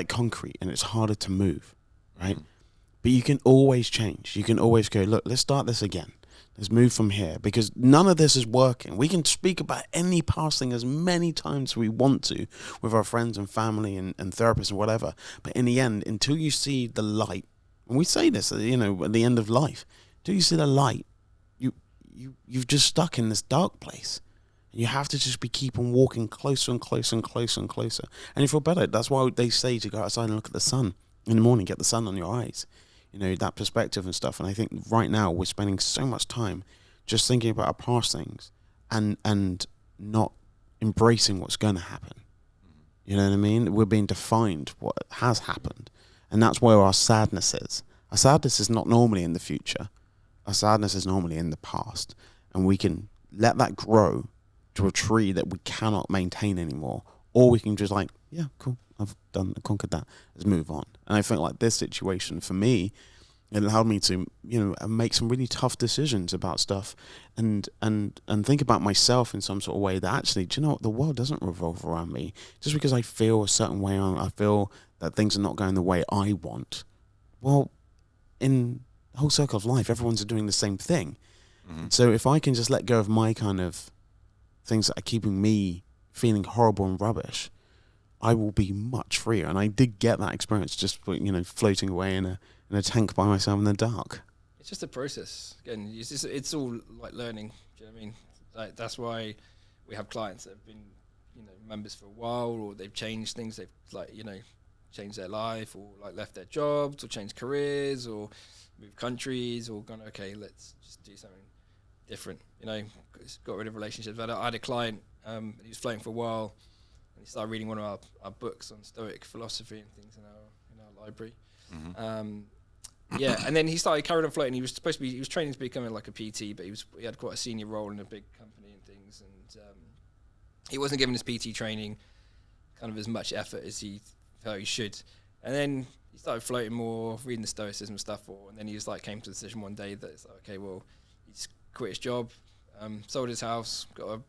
[SPEAKER 2] concrete, and it's harder to move, right? But you can always change. You can always go, look, let's start this again. Let's move from here, because none of this is working. We can speak about any past thing as many times as we want to with our friends and family and therapists and whatever. But in the end, until you see the light, and we say this, at the end of life, until you see the light, you've just stuck in this dark place. And you have to just keep on walking closer and closer and closer and closer. And you feel better. That's why they say to go outside and look at the sun in the morning, get the sun on your eyes. That perspective and stuff. And I think right now we're spending so much time just thinking about our past things and not embracing what's going to happen. You know what I mean? We're being defined what has happened. And that's where our sadness is. Our sadness is not normally in the future. Our sadness is normally in the past. And we can let that grow to a tree that we cannot maintain anymore, or we can just like, yeah, cool, I've conquered that, let's move on. And I think like this situation for me, it allowed me to, make some really tough decisions about stuff, and think about myself in some sort of way that actually, do you know what, the world doesn't revolve around me. Just because I feel a certain way, I feel that things are not going the way I want. Well, in the whole circle of life, everyone's doing the same thing. Mm-hmm. So if I can just let go of my kind of things that are keeping me feeling horrible and rubbish, I will be much freer. And I did get that experience just, floating away in a tank by myself in the dark.
[SPEAKER 4] It's just a process. Again, it's all like learning. Do you know what I mean? Like, that's why we have clients that have been, members for a while, or they've changed things. They've changed their life, or like left their jobs, or changed careers, or moved countries, or gone, okay, let's just do something different. Got rid of relationships. I had a client, he was floating for a while, and he started reading one of our books on Stoic philosophy and things in our library. Mm-hmm. And then he started carrying on floating. He was training to become like a PT, but he had quite a senior role in a big company and things, and he wasn't giving his PT training kind of as much effort as he felt he should. And then he started floating more, reading the Stoicism stuff, and then he just came to the decision one day that it's like, okay, well, he's quit his job, sold his house, got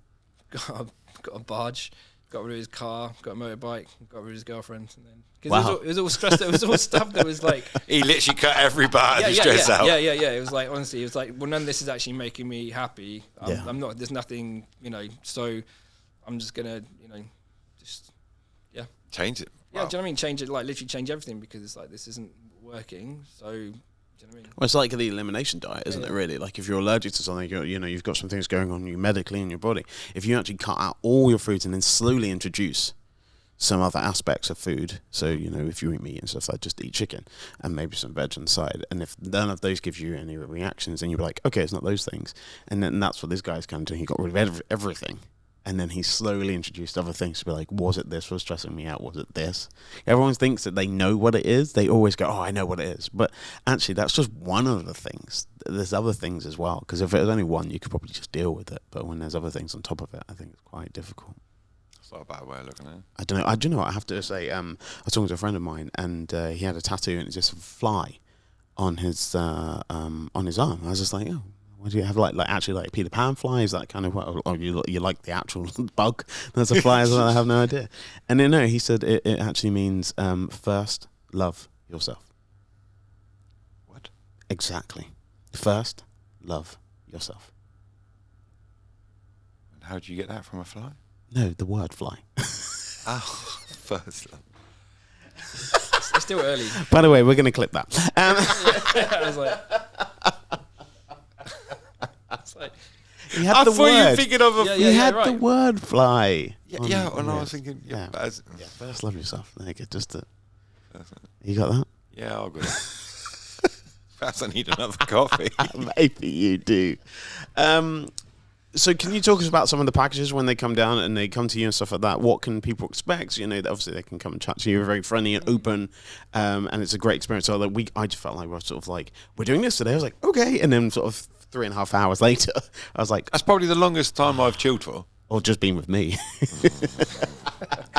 [SPEAKER 4] a barge, got rid of his car, got a motorbike, got rid of his girlfriend, and then because it was all stressed. It was all stuff that was like
[SPEAKER 3] he literally cut every part of his stress out.
[SPEAKER 4] Yeah. It was like, honestly, it was like, well, none of this is actually making me happy. I'm not. There's nothing, So I'm just gonna,
[SPEAKER 3] change it.
[SPEAKER 4] Yeah, do you know what I mean? Change it, like literally change everything, because it's like this isn't working. So, do you know what I mean?
[SPEAKER 2] Well, it's like the elimination diet, isn't it? Really, like if you're allergic to something, you've got some things going on medically in your body. If you actually cut out all your foods and then slowly introduce some other aspects of food, so if you eat meat and stuff, like just eat chicken and maybe some veg on the side, and if none of those gives you any reactions, then you're like, okay, it's not those things, and then that's what this guy's come to. He got rid of everything. And then he slowly introduced other things to be like, was it this was stressing me out? Was it this? Everyone thinks that they know what it is. They always go, oh, I know what it is. But actually, that's just one of the things. There's other things as well. Because if there's only one, you could probably just deal with it. But when there's other things on top of it, I think it's quite difficult.
[SPEAKER 3] That's not a bad way of looking at it.
[SPEAKER 2] I don't know. I do know what I have to say. I was talking to a friend of mine, and he had a tattoo, and it's just a fly on his arm. I was just like, oh. What do you have, like Peter Pan fly? Is that kind of what, or you like the actual bug that's a fly as well? I have no idea. And then, no, he said it actually means first love yourself.
[SPEAKER 3] What?
[SPEAKER 2] Exactly. First love yourself.
[SPEAKER 3] And how do you get that from a fly?
[SPEAKER 2] No, the word fly.
[SPEAKER 3] First love.
[SPEAKER 4] It's still early.
[SPEAKER 2] By the way, we're going to clip that.
[SPEAKER 4] I was like...
[SPEAKER 2] He had
[SPEAKER 3] I
[SPEAKER 2] the
[SPEAKER 3] thought
[SPEAKER 2] word.
[SPEAKER 3] you were thinking of a...
[SPEAKER 2] He had the word fly.
[SPEAKER 3] Yeah, and I was thinking... Yeah,
[SPEAKER 2] first love yourself. There you go. You got that?
[SPEAKER 3] Yeah, I'll go. Perhaps I need another coffee.
[SPEAKER 2] Maybe you do. So can you talk us about some of the packages when they come down and they come to you and stuff like that? What can people expect? Obviously they can come and chat to you. You're very friendly and open, and it's a great experience. So that I just felt like we're sort of like, we're doing this today. I was like, okay, and then sort of 3.5 hours later, I was like,
[SPEAKER 3] that's probably the longest time I've chilled for.
[SPEAKER 2] Or just been with me.
[SPEAKER 3] It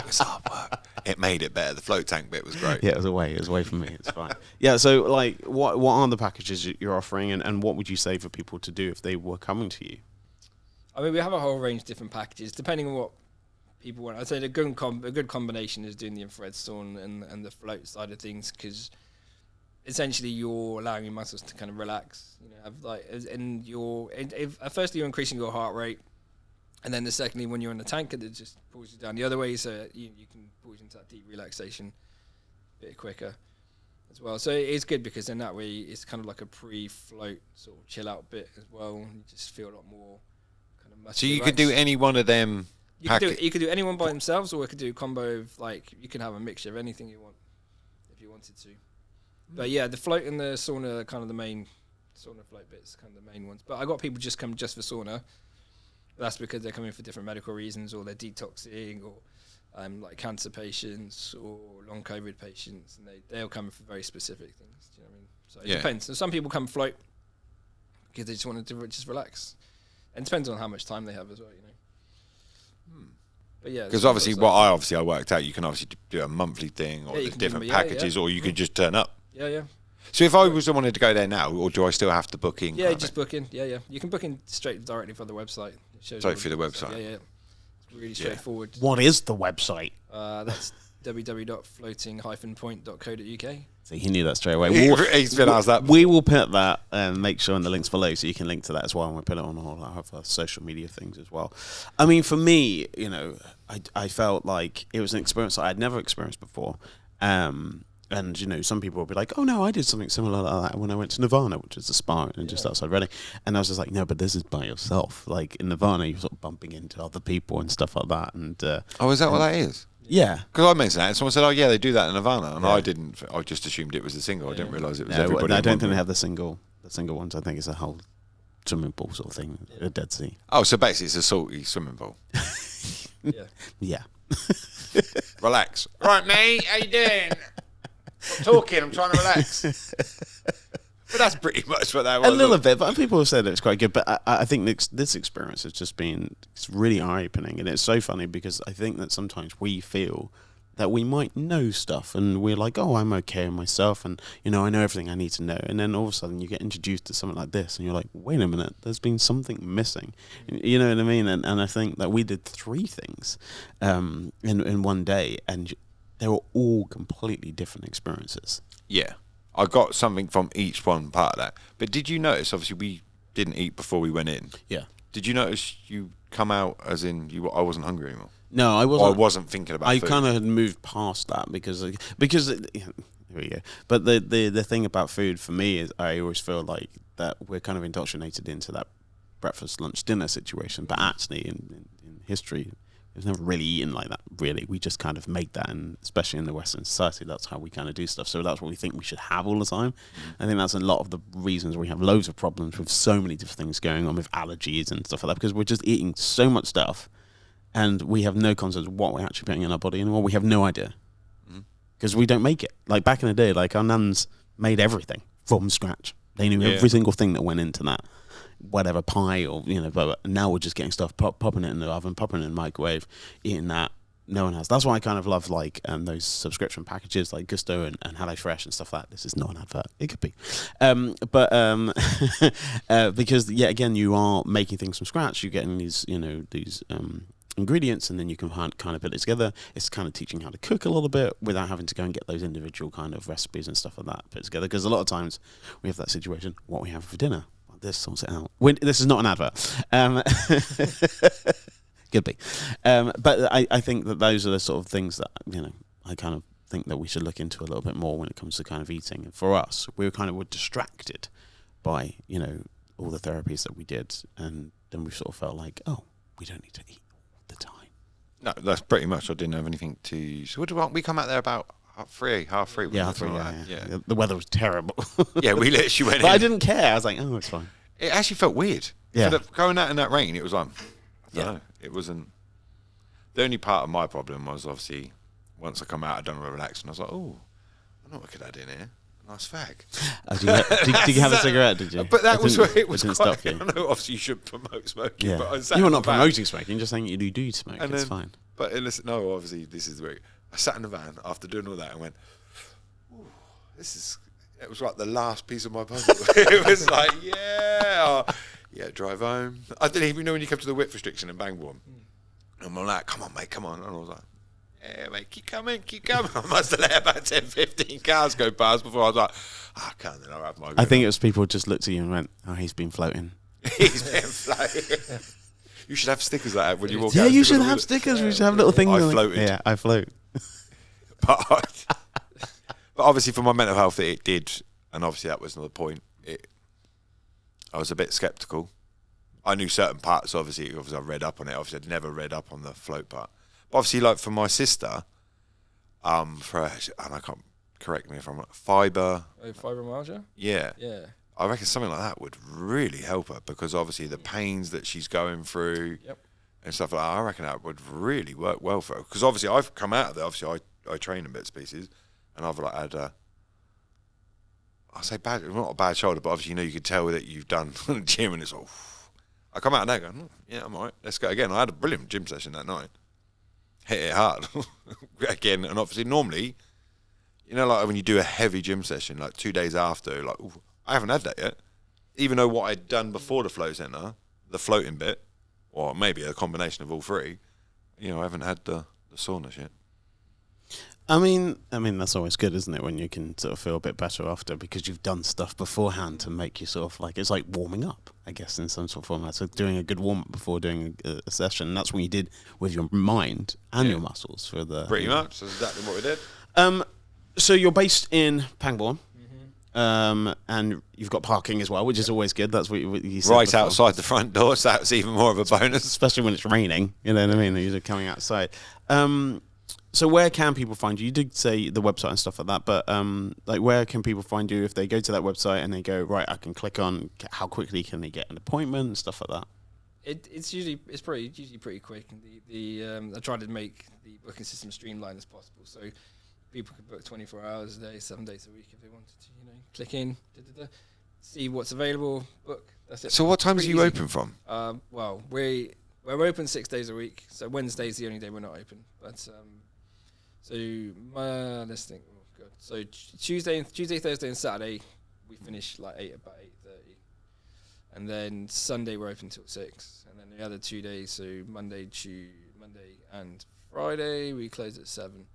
[SPEAKER 3] was hard work. It made it better. The float tank bit was great.
[SPEAKER 2] Yeah, it was away from me. It's fine. Yeah, so like, what are the packages you're offering, and what would you say for people to do if they were coming to you?
[SPEAKER 4] I mean, we have a whole range of different packages, depending on what people want. I'd say a good combination is doing the infrared sauna and the float side of things, because essentially you're allowing your muscles to kind of relax. Firstly, you're increasing your heart rate, and then secondly, when you're in the tank, it just pulls you down the other way, so you can pull you into that deep relaxation a bit quicker as well. So it's good, because in that way it's kind of like a pre-float sort of chill out bit as well. You just feel a lot more kind of muscle.
[SPEAKER 3] So you could do any one of them.
[SPEAKER 4] You could do anyone by themselves, or we could do a combo of, like, you can have a mixture of anything you want if you wanted to. But yeah, the float and the sauna are kind of the main sauna float bits, kind of the main ones. But I got people just come just for sauna. That's because they're coming for different medical reasons, or they're detoxing, or like cancer patients or long COVID patients, and they'll come for very specific things. Do you know what I mean? So it depends. So some people come float because they just want to just relax. And it depends on how much time they have as well, you know. But yeah,
[SPEAKER 3] Because obviously, I worked out, you can obviously do a monthly thing, or
[SPEAKER 4] Yeah, you
[SPEAKER 3] there's
[SPEAKER 4] can do
[SPEAKER 3] different
[SPEAKER 4] them, yeah,
[SPEAKER 3] packages, or you could just turn up.
[SPEAKER 4] Yeah.
[SPEAKER 3] So if I was wanted to go there now, or do I still have to book in?
[SPEAKER 4] Yeah, just book in. Yeah. You can book in straight directly from the website. It shows
[SPEAKER 3] Straight
[SPEAKER 4] all
[SPEAKER 3] through the website.
[SPEAKER 4] Yeah. It's really straightforward.
[SPEAKER 2] What is the website?
[SPEAKER 4] That's www.floating-point.co.uk.
[SPEAKER 2] So he knew that straight away.
[SPEAKER 3] He's been asked that.
[SPEAKER 2] We will put that and make sure in the links below so you can link to that as well, and we'll put it on all our social media things as well. I mean, for me, you know, I felt like it was an experience that I'd never experienced before. And, you know, some people will be like, oh, no, I did something similar like that when I went to Nirvana, which is a spa and just outside Reading. And I was just like, no, but this is by yourself. Like, in Nirvana, you're sort of bumping into other people and stuff like that. And
[SPEAKER 3] Oh, is that what that is?
[SPEAKER 2] yeah.
[SPEAKER 3] Because I mentioned that, and someone said, "Oh yeah, they do that in Nirvana," and I didn't. I just assumed it was a single. I didn't realise it was
[SPEAKER 2] No,
[SPEAKER 3] everybody.
[SPEAKER 2] I
[SPEAKER 3] in
[SPEAKER 2] don't
[SPEAKER 3] one
[SPEAKER 2] think they
[SPEAKER 3] room.
[SPEAKER 2] have the single ones. I think it's a whole swimming pool sort of thing, a Dead Sea.
[SPEAKER 3] Oh, so basically, it's a salty swimming pool.
[SPEAKER 2] Yeah.
[SPEAKER 3] Relax. Right, mate. How you doing? I'm talking. I'm trying to relax. But that's pretty much what that was.
[SPEAKER 2] A little bit, but people have said it's quite good. But I think this experience has just been really eye-opening, and it's so funny because I think that sometimes we feel that we might know stuff, and we're like, oh, I'm okay with myself, and you know, I know everything I need to know, and then all of a sudden you get introduced to something like this, and you're like, wait a minute, there's been something missing, you know what I mean? And I think that we did 3 things in one day, and they were all completely different experiences.
[SPEAKER 3] Yeah. I got something from each one part of that. But did you notice, obviously, we didn't eat before we went in.
[SPEAKER 2] Yeah.
[SPEAKER 3] Did you notice you come out as in, I wasn't hungry anymore?
[SPEAKER 2] No, I wasn't.
[SPEAKER 3] Or I wasn't thinking about
[SPEAKER 2] I
[SPEAKER 3] food.
[SPEAKER 2] kind of had moved past that because here we go. But the thing about food for me is I always feel like that we're kind of indoctrinated into that breakfast, lunch, dinner situation. But actually, in history, it was never really eaten like that. Really, we just kind of make that, and especially in the Western society, that's how we kind of do stuff. So that's what we think we should have all the time. I think that's a lot of the reasons we have loads of problems with so many different things going on with allergies and stuff like that, because we're just eating so much stuff. And we have no concept of what we're actually putting in our body anymore. We have no idea. Because we don't make it. Like back in the day, like our nuns made everything from scratch. They knew every single thing that went into that. Whatever pie or, you know, but now we're just getting stuff, popping it in the oven, popping it in the microwave, eating that. No one has. That's why I kind of love like those subscription packages like Gusto and HelloFresh and stuff like that. This is not an advert. It could be. Because, yeah, again, you are making things from scratch. You're getting these, you know, these ingredients, and then you can kind of put it together. It's kind of teaching how to cook a little bit without having to go and get those individual kind of recipes and stuff like that put together. Because a lot of times we have that situation, what we have for dinner. This sorts it out. This is not an advert. Could be. But I think that those are the sort of things that, you know, I kind of think that we should look into a little bit more when it comes to kind of eating. And for us, we were distracted by, you know, all the therapies that we did. And then we sort of felt like, oh, we don't need to eat all the time.
[SPEAKER 3] No, that's pretty much. I didn't have anything to. So what we come out there about half three.
[SPEAKER 2] Yeah, half three. Yeah. The weather was terrible.
[SPEAKER 3] Yeah, we literally went
[SPEAKER 2] but
[SPEAKER 3] in.
[SPEAKER 2] I didn't care. I was like, oh, it's fine.
[SPEAKER 3] It actually felt weird.
[SPEAKER 2] Yeah.
[SPEAKER 3] Going out in that rain, it was like, I don't know. It wasn't. The only part of my problem was obviously once I come out, I done a relax, and I was like, oh, I know what I could add in here. Nice fag.
[SPEAKER 2] Did you have a cigarette? Did you?
[SPEAKER 3] But that was where it was
[SPEAKER 2] didn't
[SPEAKER 3] quite.
[SPEAKER 2] stop you.
[SPEAKER 3] I know, obviously, you should promote smoking.
[SPEAKER 2] Yeah.
[SPEAKER 3] But I sat
[SPEAKER 2] You were
[SPEAKER 3] in
[SPEAKER 2] not
[SPEAKER 3] the van,
[SPEAKER 2] promoting smoking, just saying you do smoke.
[SPEAKER 3] and
[SPEAKER 2] It's
[SPEAKER 3] then-
[SPEAKER 2] fine.
[SPEAKER 3] But listen, no, obviously, this is where I sat in the van after doing all that and went, ooh, this is. It was like the last piece of my puzzle. It was like, yeah, drive home. I didn't even know when you come to the width restriction in Pangbourne. And I'm like, come on, mate, come on. And I was like, yeah, mate, keep coming. I must have let about 10, 15 cars go past before I was like, I can't, then I'll have my
[SPEAKER 2] I think it was people just looked at you and went, oh, he's been floating.
[SPEAKER 3] He's been floating. You should have stickers like that when you walk out.
[SPEAKER 2] Yeah, you should
[SPEAKER 3] Stickers
[SPEAKER 2] have stickers. We should have little things.
[SPEAKER 3] I
[SPEAKER 2] on it.
[SPEAKER 3] floated.
[SPEAKER 2] Yeah, I float.
[SPEAKER 3] But obviously for my mental health it did, and obviously that was another point. I was a bit sceptical. I knew certain parts, obviously I read up on it. Obviously I'd never read up on the float part. But obviously, like for my sister, and I can't, correct me if I'm wrong,
[SPEAKER 4] Fibromyalgia?
[SPEAKER 3] yeah.
[SPEAKER 4] Yeah.
[SPEAKER 3] I reckon something like that would really help her, because obviously the pains that she's going through and stuff like that, I reckon that would really work well for her. Because obviously I've come out of there, obviously I train in bits and pieces, and I've like had I say bad, not a bad shoulder, but obviously you could tell that you've done the gym, and it's all. I come out of there going, yeah, I'm all right. Let's go again. I had a brilliant gym session that night. Hit it hard again, and obviously normally, you know, like when you do a heavy gym session, like 2 days after, like ooh, I haven't had that yet. Even though what I'd done before the float center, the floating bit, or maybe a combination of all three, you know, I haven't had the saunas yet.
[SPEAKER 2] I mean, that's always good, isn't it? When you can sort of feel a bit better after because you've done stuff beforehand to make you sort of like, it's like warming up, I guess, in some sort of format. So doing a good warm up before doing a session. That's what you did with your mind and your muscles for the.
[SPEAKER 3] Pretty much. That's exactly what we did.
[SPEAKER 2] So you're based in Pangbourne. And you've got parking as well, which is always good. That's what you said
[SPEAKER 3] Right
[SPEAKER 2] before.
[SPEAKER 3] outside the front door, so that's even more of a bonus.
[SPEAKER 2] Especially when it's raining, you know what I mean? You're coming outside. So where can people find you? You did say the website and stuff like that, but like where can people find you if they go to that website and they go, right, I can click on how quickly can they get an appointment and stuff like that?
[SPEAKER 4] It's usually pretty quick, and I try to make the booking system streamlined as possible, so people can book 24 hours a day, 7 days a week if they wanted to. You know, click in, see what's available, book. That's it.
[SPEAKER 3] So what times are you
[SPEAKER 4] easy.
[SPEAKER 3] open from?
[SPEAKER 4] Well, we're open 6 days a week. So Wednesday's the only day we're not open. But let's think. Oh God. So Tuesday, Thursday, and Saturday we finish like about 8:30, and then Sunday we're open till 6, and then the other 2 days, so Monday and Friday we close at 7.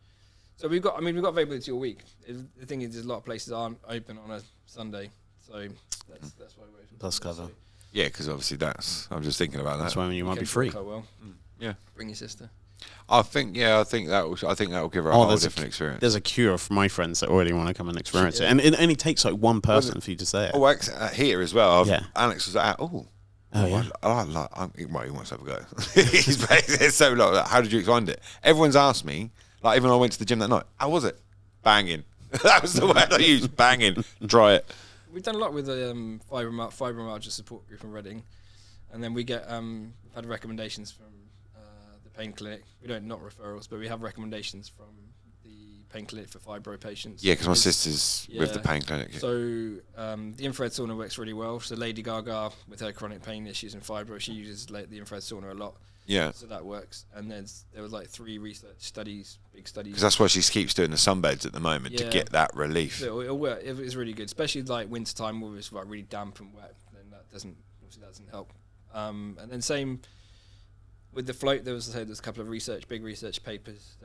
[SPEAKER 4] So we've got availability all week. The thing is, there's a lot of places aren't open on a Sunday, so that's why we're open.
[SPEAKER 2] Plus cover.
[SPEAKER 3] Yeah, because obviously I'm just thinking about that.
[SPEAKER 2] That's why you might be free.
[SPEAKER 4] Quite well.
[SPEAKER 3] Yeah.
[SPEAKER 4] Bring your sister.
[SPEAKER 3] I think that will give her a whole different experience.
[SPEAKER 2] There's a queue of my friends that already want to come and experience it, and it only takes like one person for you to say it.
[SPEAKER 3] Oh, here as well.
[SPEAKER 2] Yeah.
[SPEAKER 3] Alex was at.
[SPEAKER 2] yeah.
[SPEAKER 3] He wants to have a go. It's so like, how did you find it? Everyone's asked me. Like even when I went to the gym that night, how was it? Banging. That was the word I used. Banging. Try it.
[SPEAKER 4] We've done a lot with the fibromyalgia support group in Reading, and then we get we've had recommendations from the pain clinic. We don't not referrals, but we have recommendations from the pain clinic for fibro patients.
[SPEAKER 3] Yeah, because my sister's with the pain clinic.
[SPEAKER 4] So the infrared sauna works really well. So Lady Gaga with her chronic pain issues and fibro, she uses the infrared sauna a lot.
[SPEAKER 3] Yeah.
[SPEAKER 4] So that works. And then there was like 3 research studies, big studies.
[SPEAKER 3] Because that's why she keeps doing the sunbeds at the moment to get that relief.
[SPEAKER 4] So it'll work. It's really good, especially like winter time where it's like really damp and wet. Then that doesn't help. And then same with the float. There's a couple of big research papers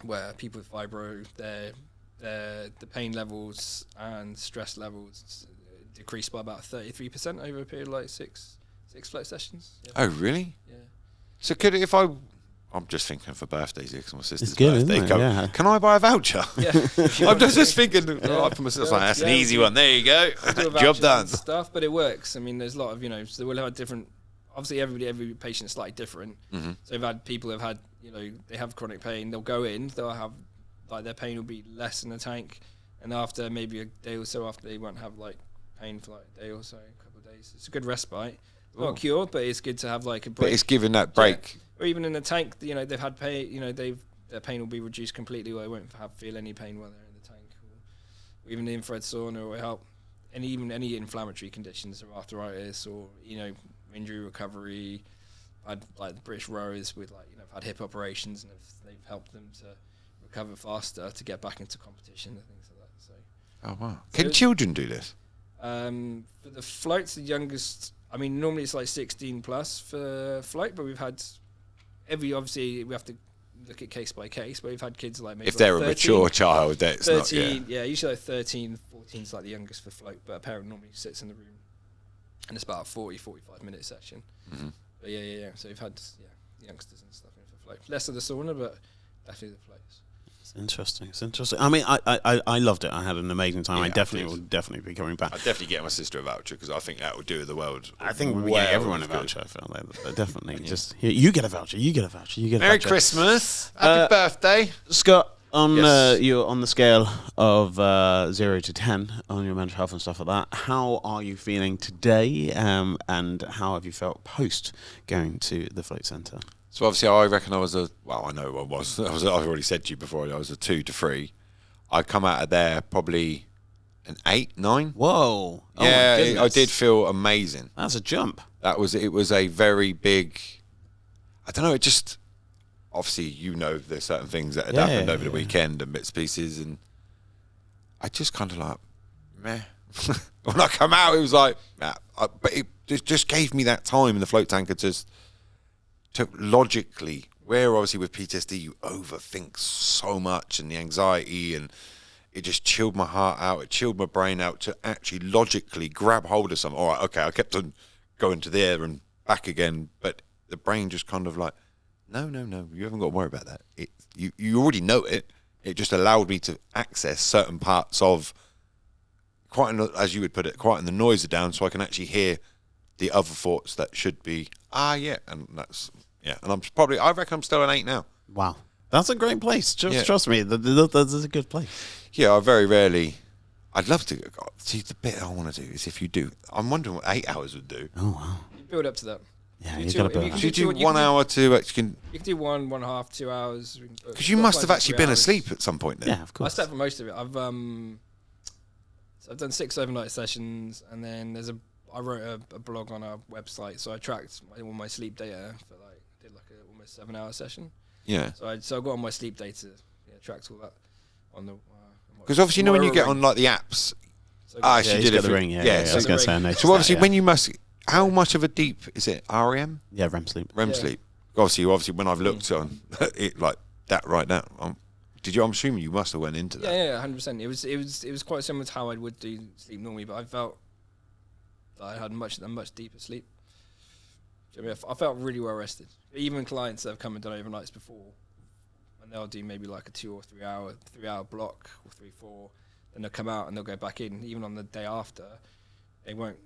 [SPEAKER 4] where people with fibro, the pain levels and stress levels decrease by about 33% over a period of like six float sessions. Yeah.
[SPEAKER 3] Oh, really?
[SPEAKER 4] Yeah.
[SPEAKER 3] So I'm just thinking for birthdays here because my sister's
[SPEAKER 2] good,
[SPEAKER 3] birthday.
[SPEAKER 2] isn't it? Yeah.
[SPEAKER 3] Can I buy a voucher?
[SPEAKER 4] Yeah.
[SPEAKER 3] I'm just thinking. For myself, that's an easy one. There you go. Job done.
[SPEAKER 4] Stuff, but it works. I mean, there's a lot of so we'll have different. Obviously, every patient is slightly different. Mm-hmm. So we've had people who've had they have chronic pain. They'll go in. They'll have like their pain will be less in the tank, and after maybe a day or so after, they won't have like pain for like a day or so, a couple of days. It's a good respite. It's not a cure, but it's good to have like a break.
[SPEAKER 3] But it's giving that break.
[SPEAKER 4] Yeah. Or even in the tank, they've had pain. Their pain will be reduced completely, or they won't feel any pain while they're in the tank. Or even the infrared sauna will help. And even any inflammatory conditions, or arthritis, or injury recovery. I've had like the British rowers with I've had hip operations, and they've helped them to recover faster to get back into competition and things like that. So.
[SPEAKER 3] Oh wow! Can children do this?
[SPEAKER 4] For the floats, the youngest. I mean, normally it's like 16 plus for float, but we've had obviously we have to look at case by case, but we've had kids like maybe
[SPEAKER 3] if they're
[SPEAKER 4] 13,
[SPEAKER 3] a mature child, that's
[SPEAKER 4] 13,
[SPEAKER 3] not. Yeah,
[SPEAKER 4] usually like 13, 14 is like the youngest for float, but a parent normally sits in the room, and it's about a 45 minute session. Mm-hmm. But yeah. So we've had youngsters and stuff in for float. Less of the sauna, but definitely the floats.
[SPEAKER 2] It's interesting. I mean, I loved it. I had an amazing time.
[SPEAKER 3] Yeah,
[SPEAKER 2] I definitely will be coming back.
[SPEAKER 3] I'd definitely get my sister a voucher because I think that would do the world.
[SPEAKER 2] I think we'll get everyone a voucher. I feel like definitely. Just you get a voucher. You get a voucher. You get a
[SPEAKER 3] Merry
[SPEAKER 2] voucher.
[SPEAKER 3] Christmas. Happy birthday,
[SPEAKER 2] Scott.
[SPEAKER 3] Yes.
[SPEAKER 2] You're on the scale of 0 to 10 on your mental health and stuff like that. How are you feeling today? And how have you felt post going to the float centre?
[SPEAKER 3] So obviously, I reckon I was I know I was. I've already said to you before. I was a 2 to 3. I come out of there probably an 8, 9.
[SPEAKER 2] Whoa! Oh
[SPEAKER 3] Yeah,
[SPEAKER 2] my goodness.
[SPEAKER 3] I did feel amazing.
[SPEAKER 2] That's a jump.
[SPEAKER 3] It was a very big. I don't know. It just obviously there's certain things that had happened over the weekend and bits and pieces, and I just kind of like meh. When I come out, it was like, nah, but it just gave me that time in the float tanker to logically. Where obviously with PTSD you overthink so much and the anxiety, and it just chilled my heart out, it chilled my brain out to actually logically grab hold of something. All right, okay, I kept on going to there and back again, but the brain just kind of like, no, you haven't got to worry about that. You already know it. It just allowed me to access certain parts of, as you would put it, quieting the noise down so I can actually hear the other thoughts that should be, and that's... Yeah, and I reckon I'm still an 8 now.
[SPEAKER 2] Wow. That's a great place. Just trust me. That's a good place.
[SPEAKER 3] Yeah, I very rarely... I'd love to... See, the bit I want to do is if you do... I'm wondering what 8 hours would do.
[SPEAKER 2] Oh, wow.
[SPEAKER 4] You build up to that.
[SPEAKER 2] Yeah, you got to build up.
[SPEAKER 3] Should you do 1 hour to...
[SPEAKER 4] You can do 1.5, 2 hours.
[SPEAKER 3] Because you must have actually been asleep at some point then.
[SPEAKER 2] Yeah, of course.
[SPEAKER 4] I slept for most of it. I've done 6 overnight sessions, and then I wrote a blog on our website, so I tracked all my sleep data for did like a almost 7-hour session.
[SPEAKER 3] Yeah.
[SPEAKER 4] So I got on my sleep data, tracked all that on the.
[SPEAKER 3] Because obviously, when you get on like the apps, she did it.
[SPEAKER 2] The ring. Yeah, I was going to say. I noticed
[SPEAKER 3] so obviously,
[SPEAKER 2] that,
[SPEAKER 3] when you must, how much of a deep is it? REM?
[SPEAKER 2] Yeah, REM sleep.
[SPEAKER 3] REM sleep. Obviously, when I've looked on it like that right now, I'm assuming you must have went into that.
[SPEAKER 4] Yeah, 100%. It was quite similar to how I would do sleep normally, but I felt that I had a much deeper sleep. I felt really well rested. Even clients that have come and done overnights before, and they'll do maybe like a 2 or 3 hour block, or 3, 4, then they'll come out and they'll go back in. Even on the day after, they won't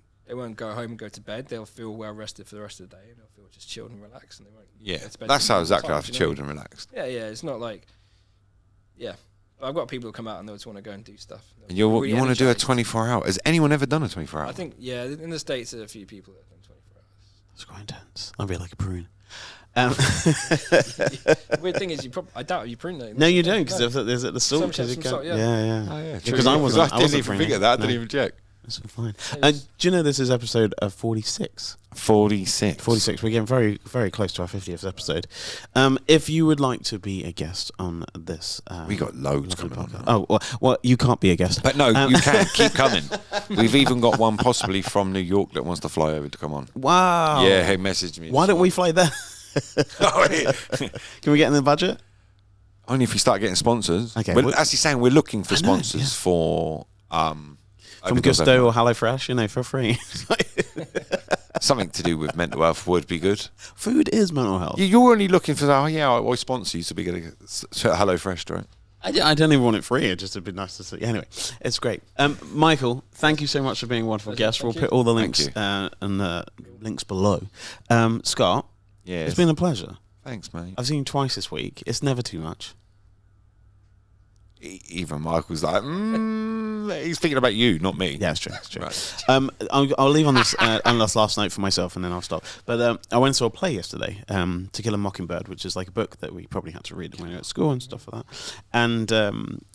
[SPEAKER 4] go home and go to bed. They'll feel well rested for the rest of the day, and they'll feel just chilled and relaxed, and they won't.
[SPEAKER 3] Yeah,
[SPEAKER 4] go to bed
[SPEAKER 3] that's how
[SPEAKER 4] till
[SPEAKER 3] exactly
[SPEAKER 4] time,
[SPEAKER 3] I feel chilled and relaxed.
[SPEAKER 4] Yeah, it's not like, But I've got people who come out and they just want to go and do stuff.
[SPEAKER 3] And you want to do a 24-hour? Has anyone ever done a 24-hour?
[SPEAKER 4] I think, in the States there's a few people that have done 24 hours.
[SPEAKER 2] It's quite intense. I'll be like a prune.
[SPEAKER 4] The weird thing is, I doubt you prune that.
[SPEAKER 2] No, you don't, because there's the salt.
[SPEAKER 4] Some salt,
[SPEAKER 2] yeah.
[SPEAKER 3] Oh, yeah,
[SPEAKER 2] Because I
[SPEAKER 3] didn't even figure that. I didn't even check.
[SPEAKER 2] That's fine. Do you know this is episode 46?
[SPEAKER 3] 46.
[SPEAKER 2] 46. We're getting very, very close to our 50th episode. If you would like to be a guest on this...
[SPEAKER 3] we got loads coming on.
[SPEAKER 2] Oh, well, you can't be a guest.
[SPEAKER 3] But no, you can. Keep coming. We've even got one possibly from New York that wants to fly over to come on.
[SPEAKER 2] Wow.
[SPEAKER 3] Yeah, he messaged me.
[SPEAKER 2] Why don't we fly there? Can we get in the budget?
[SPEAKER 3] Only if we start getting sponsors.
[SPEAKER 2] Okay.
[SPEAKER 3] We're actually saying we're looking for sponsors for...
[SPEAKER 2] From Gusto or HelloFresh, for free.
[SPEAKER 3] Something to do with mental health would be good.
[SPEAKER 2] Food is mental health.
[SPEAKER 3] You're only looking for, I sponsor you to be getting HelloFresh, right?
[SPEAKER 2] I don't even want it free. It just would be nice to see. Anyway, it's great. Michael, thank you so much for being a wonderful guest. We'll put all the links and the links below. Scott,
[SPEAKER 3] yes.
[SPEAKER 2] It's been a pleasure.
[SPEAKER 3] Thanks, mate.
[SPEAKER 2] I've seen you twice this week. It's never too much.
[SPEAKER 3] Even Michael's like, he's thinking about you, not me.
[SPEAKER 2] Yeah, it's true. It's true.
[SPEAKER 3] Right.
[SPEAKER 2] I'll leave on this last note for myself, and then I'll stop. But I went and saw a play yesterday, To Kill a Mockingbird, which is like a book that we probably had to read when we were at school and stuff like that. And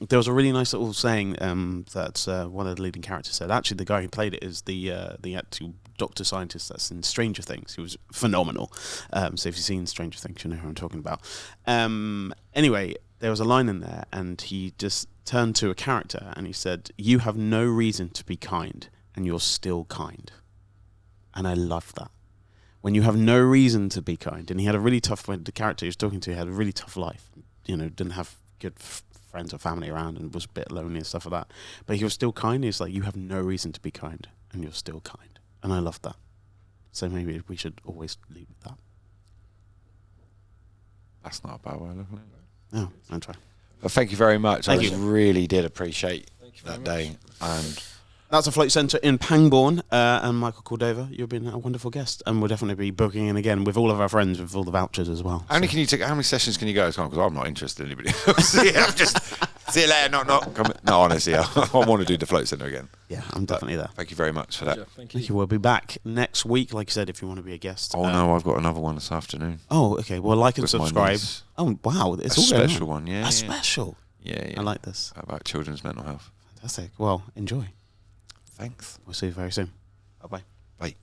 [SPEAKER 2] there was a really nice little saying that one of the leading characters said. Actually, the guy who played it is the actual doctor scientist that's in Stranger Things. He was phenomenal. So if you've seen Stranger Things, you know who I'm talking about. Anyway, there was a line in there, and he just turned to a character and he said, "You have no reason to be kind, and you're still kind." And I love that. When you have no reason to be kind, and he had a really tough, the character he was talking to had a really tough life, didn't have good friends or family around and was a bit lonely and stuff like that. But he was still kind. He's like, you have no reason to be kind, and you're still kind. And I love that. So maybe we should always leave with that.
[SPEAKER 3] That's not a bad way of looking at it.
[SPEAKER 2] No, I'll try.
[SPEAKER 3] Well, thank you very much.
[SPEAKER 2] Thank
[SPEAKER 3] I
[SPEAKER 2] you.
[SPEAKER 3] really did appreciate
[SPEAKER 4] very
[SPEAKER 3] that day. And
[SPEAKER 2] That's a float centre in Pangbourne, and Michael Cordova, you've been a wonderful guest, and we'll definitely be booking in again with all of our friends with all the vouchers as well.
[SPEAKER 3] how many sessions can you go? Because I'm not interested in anybody else. I'm just see you later. Not come. No, honestly, I want to do the float centre again.
[SPEAKER 2] Yeah, I'm definitely there.
[SPEAKER 3] Thank you very much for that.
[SPEAKER 4] Thank
[SPEAKER 2] Thank you. We'll be back next week, like I said, if you want to be a guest.
[SPEAKER 3] Oh no, I've got another one this afternoon.
[SPEAKER 2] Oh, okay. Well, like and
[SPEAKER 3] With my
[SPEAKER 2] subscribe.
[SPEAKER 3] niece.
[SPEAKER 2] Oh, wow. It's
[SPEAKER 3] A
[SPEAKER 2] all going
[SPEAKER 3] special
[SPEAKER 2] on.
[SPEAKER 3] one, yeah.
[SPEAKER 2] A special.
[SPEAKER 3] Yeah.
[SPEAKER 2] I like this.
[SPEAKER 3] About children's mental health.
[SPEAKER 2] Fantastic. Well, enjoy.
[SPEAKER 3] Thanks.
[SPEAKER 2] We'll see you very soon. Bye bye.
[SPEAKER 3] Bye.